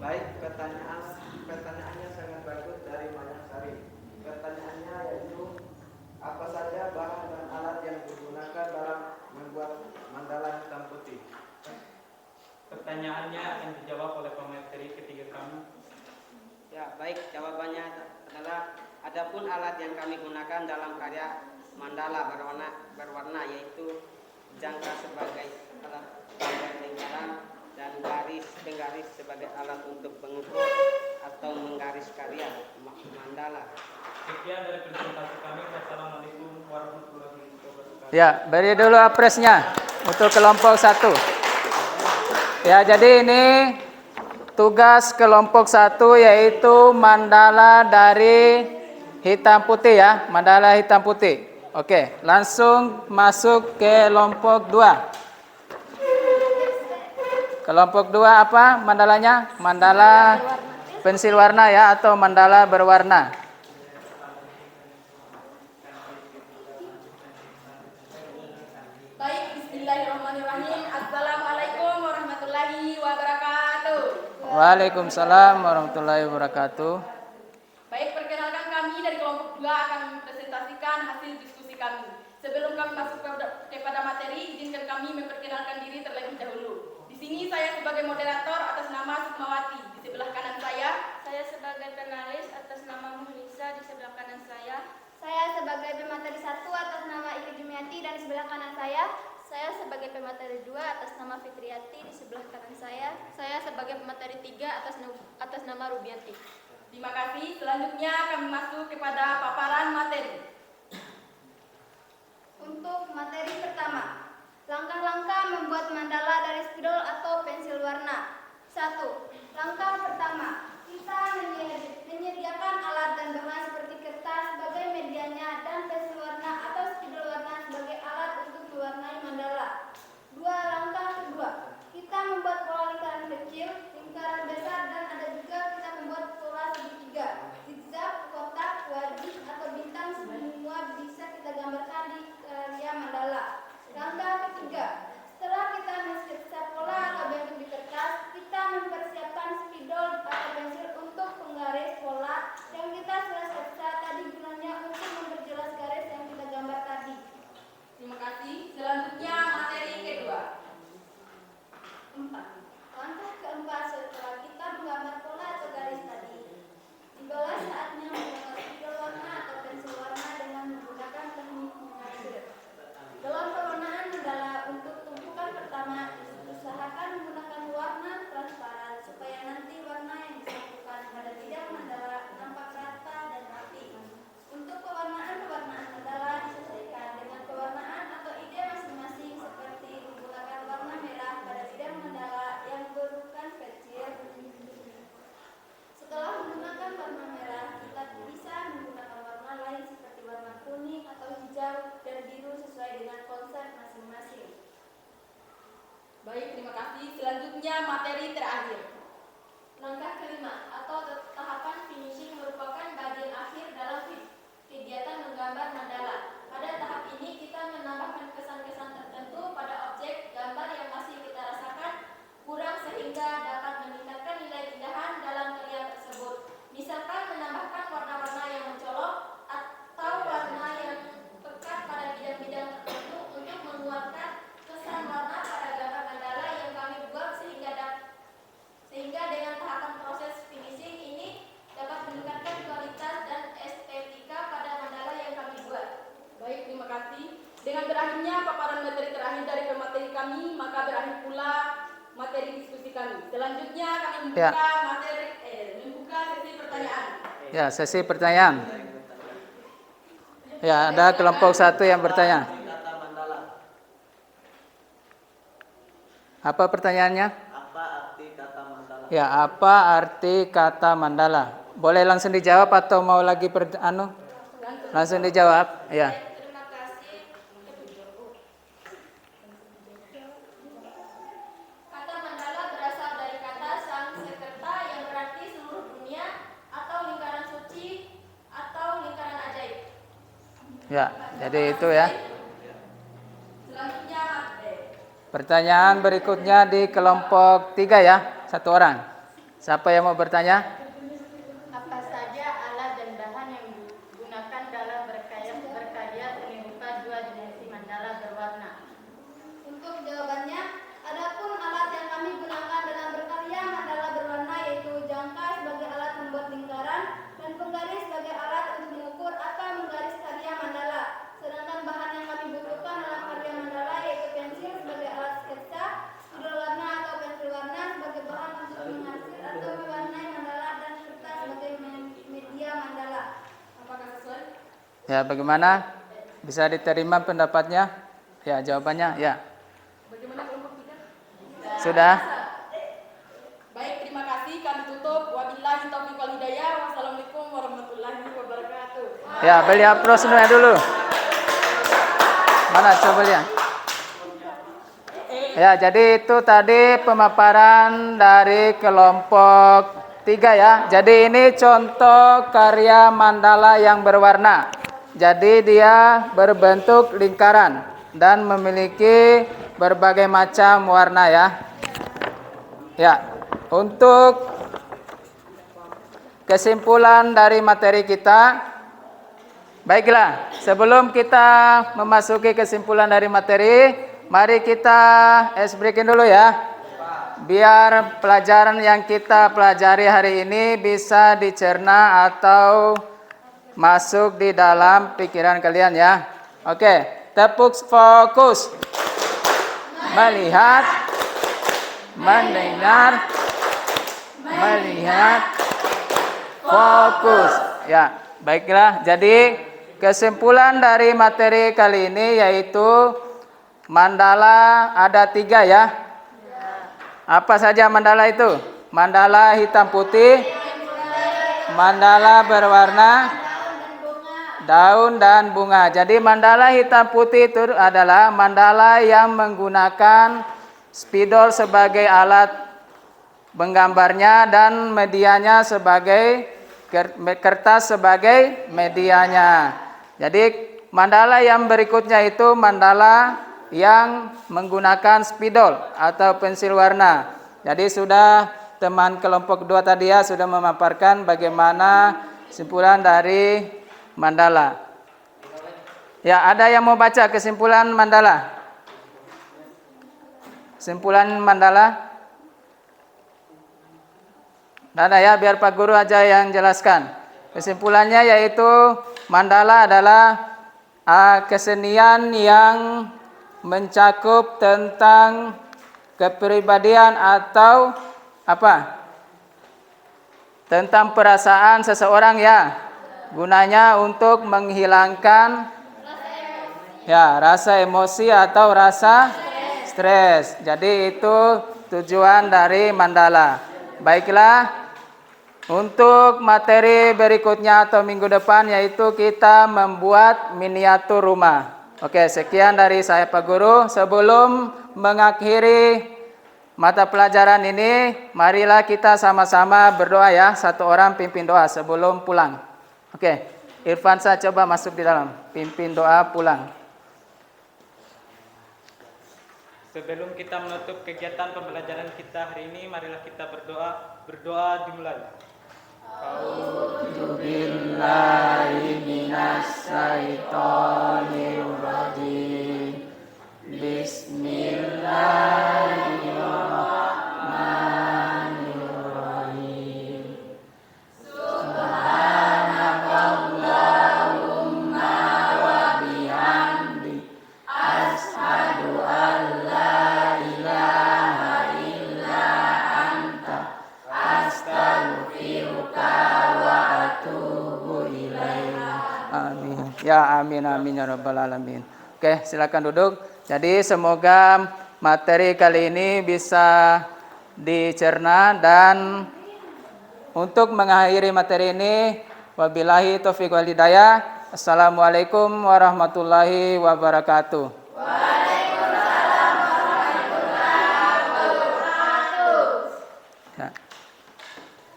Baik, pertanyaannya sangat bagus dari Maya Sari. Pertanyaannya yaitu, apa saja bahan dan alat yang digunakan dalam membuat mandala hitam putih? Pertanyaannya akan dijawab oleh pemateri ketiga kami. Ya, baik, jawabannya adalah adapun alat yang kami gunakan dalam karya mandala berwarna yaitu jangka sebagai alat penggaris lingkaran dan garis penggaris sebagai alat untuk pengukur atau menggaris karya mandala. Sekian dari presentasi kami. Wassalamualaikum warahmatullahi wabarakatuh. Ya, beri dulu apresnya untuk kelompok 1. Ya, jadi ini tugas kelompok 1 yaitu mandala dari hitam putih ya, mandala hitam putih. Oke, langsung masuk ke kelompok 2. Kelompok 2 apa mandalanya? Mandala pensil warna ya atau mandala berwarna. Baik, bismillahirrahmanirrahim. Assalamualaikum warahmatullahi wabarakatuh. Waalaikumsalam warahmatullahi wabarakatuh. Baik, perkenalkan kami dari kelompok 2 akan mempresentasikan hasil diskusi kami. Sebelum kami masuk kepada materi, izinkan kami memperkenalkan diri terlebih dahulu. Di sini saya sebagai moderator atas nama Sukmawati. Di sebelah kanan saya sebagai penalis atas nama Munisa, di sebelah kanan saya sebagai pemateri 1 atas nama Ika Jumiati dan di sebelah kanan saya sebagai pemateri 2 atas nama Fitriati, di sebelah kanan saya sebagai pemateri 3 atas nama Rubianti. Terima kasih. Selanjutnya kami masuk kepada paparan materi. Untuk materi pertama, langkah-langkah membuat mandala dari spidol atau pensil warna. 1. Langkah pertama, kita menyediakan alat dan bahan seperti kertas sebagai medianya dan pensil warna atau spidol warna sebagai alat untuk mewarnai mandala. 2. Langkah kedua, kita membuat pola lingkaran kecil, lingkaran besar, dan ada juga kita membuat pola segitiga, zigzag, kotak, wajib, atau bintang. Semua bisa kita gambarkan di karya mandala. Langkah ketiga, setelah kita mensketsa pola atau bentuk di kertas, kita mempersiapkan spidol atau pensil untuk penggaris pola yang kita sudah sketsa tadi, gunanya untuk memperjelas garis yang kita gambar tadi. Terima kasih. Selanjutnya materi kedua. 4. Langkah keempat, setelah kita menggambar pola atau garis tadi, tibalah saatnya menggunakan spidol warna atau pensil warna dengan menggunakan teknik mengalir. Dalam pewarnaan mandala untuk tumpukan pertama, usahakan menggunakan warna transparan supaya nanti warna yang disatukan pada bidang mandala nampak rata dan rapi. Untuk pewarnaan mandala disesuaikan dengan pewarnaan atau ide masing-masing, seperti menggunakan warna merah pada bidang mandala yang berukuran kecil. Setelah menggunakan warna merah, kita bisa menggunakan warna lain seperti warna kuning atau hijau dan biru sesuai dengan konsep masing-masing. Baik, terima kasih. Selanjutnya materi terakhir. Langkah kelima atau tahapan finishing merupakan bagian akhir dalam kegiatan menggambar mandala. Pada tahap ini kita menambahkan kesan-kesan tertentu pada objek gambar yang masih kita rasakan kurang sehingga dapat meningkatkan nilai keindahan dalam karya tersebut. Misalkan menambahkan warna-warna yang mencolok atau warna yang pekat pada bidang-bidang tertentu untuk menguatkan kesan warna pada gambar mandala yang kami buat sehingga dengan tahapan proses finishing ini dapat meningkatkan kualitas dan estetika pada mandala yang kami buat. Baik, terima kasih. Dengan berakhirnya paparan materi terakhir dari pemateri kami, maka berakhir pula materi diskusi kami. Selanjutnya kami membuka sesi pertanyaan. Ya, sesi pertanyaan. Ya, ada kelompok satu yang bertanya. Apa pertanyaannya? Apa arti kata mandala? Ya, apa arti kata mandala? Boleh langsung dijawab atau mau lagi langsung dijawab? Ya. Terima kasih. Kata mandala berasal dari kata Sanskerta yang berarti seluruh dunia atau lingkaran suci atau lingkaran ajaib. Ya, jadi itu ya. Selanjutnya Pertanyaan berikutnya di kelompok 3 ya, 1 orang. Siapa yang mau bertanya? Apa saja alat dan bahan yang digunakan dalam berkarya seni rupa 2 dimensi mandala berwarna? Untuk jawabannya, adapun alat yang kami gunakan dalam berkarya mandala berwarna yaitu jangka sebagai alat membuat lingkaran dan penggaris sebagai alat untuk mengukur atau menggaris karya mandala. Sedangkan bahan yang kami butuhkan dalam karya mandala yaitu pensil sebagai alat sketsa, spidol warna atau pensil warna sebagai bahan untuk menghasil atau mewarnai mandala dan kertas sebagai media mandala. apakah sesuai? Ya, bagaimana? Bisa diterima pendapatnya? Ya, jawabannya ya. Bagaimana kelompok 3? Sudah? Baik, terima kasih. Kami tutup. Wabillahi taufiq wal hidayah. Wassalamualaikum warahmatullahi wabarakatuh. Ya, beli apros dulu. Mana coba lihat? Ya, jadi itu tadi pemaparan dari kelompok 3 ya. Jadi ini contoh karya mandala yang berwarna. Jadi dia berbentuk lingkaran dan memiliki berbagai macam warna ya. Ya, untuk kesimpulan dari materi kita, baiklah, sebelum kita memasuki kesimpulan dari materi, mari kita ice breaking dulu ya. Biar pelajaran yang kita pelajari hari ini bisa dicerna atau masuk di dalam pikiran kalian ya. Oke, tepuk fokus. Melihat, mendengar, melihat, fokus. Ya, baiklah. Jadi kesimpulan dari materi kali ini yaitu mandala ada 3 ya. Apa saja mandala itu? Mandala hitam putih, mandala berwarna, daun dan bunga. Jadi mandala hitam putih itu adalah mandala yang menggunakan spidol sebagai alat menggambarnya dan medianya sebagai kertas sebagai medianya. Jadi mandala yang berikutnya itu mandala yang menggunakan spidol atau pensil warna. Jadi sudah teman kelompok 2 tadi ya sudah memaparkan bagaimana kesimpulan dari mandala. Ya, ada yang mau baca kesimpulan mandala? Kesimpulan mandala? Ada ya, biar Pak Guru aja yang jelaskan. Kesimpulannya yaitu mandala adalah kesenian yang mencakup tentang kepribadian atau apa? Tentang perasaan seseorang ya. Gunanya untuk menghilangkan rasa emosi atau rasa stres. Jadi itu tujuan dari mandala. Baiklah, untuk materi berikutnya atau minggu depan yaitu kita membuat miniatur rumah. Oke, sekian dari saya Pak Guru. Sebelum mengakhiri mata pelajaran ini marilah kita sama-sama berdoa ya. Satu orang pimpin doa sebelum pulang. Oke, Irfan saya coba masuk di dalam. Pimpin doa pulang. Sebelum kita menutup kegiatan pembelajaran kita hari ini, marilah kita berdoa. Berdoa dimulai. A'udzu billahi minasy syaithanir rajim. Bismillahirrahmanirrahim. Subhanakallahumma wa bihamdik asyhadu an la ilaha illa anta astaghfiruka wa atubu ilaik. Amin. Ya amin amin ya rabbal alamin. Oke, silakan duduk. Jadi semoga materi kali ini bisa dicerna, dan untuk mengakhiri materi ini wabillahi taufiq wal hidayah. Assalamualaikum warahmatullahi wabarakatuh. Waalaikumsalam warahmatullahi wabarakatuh. Ya.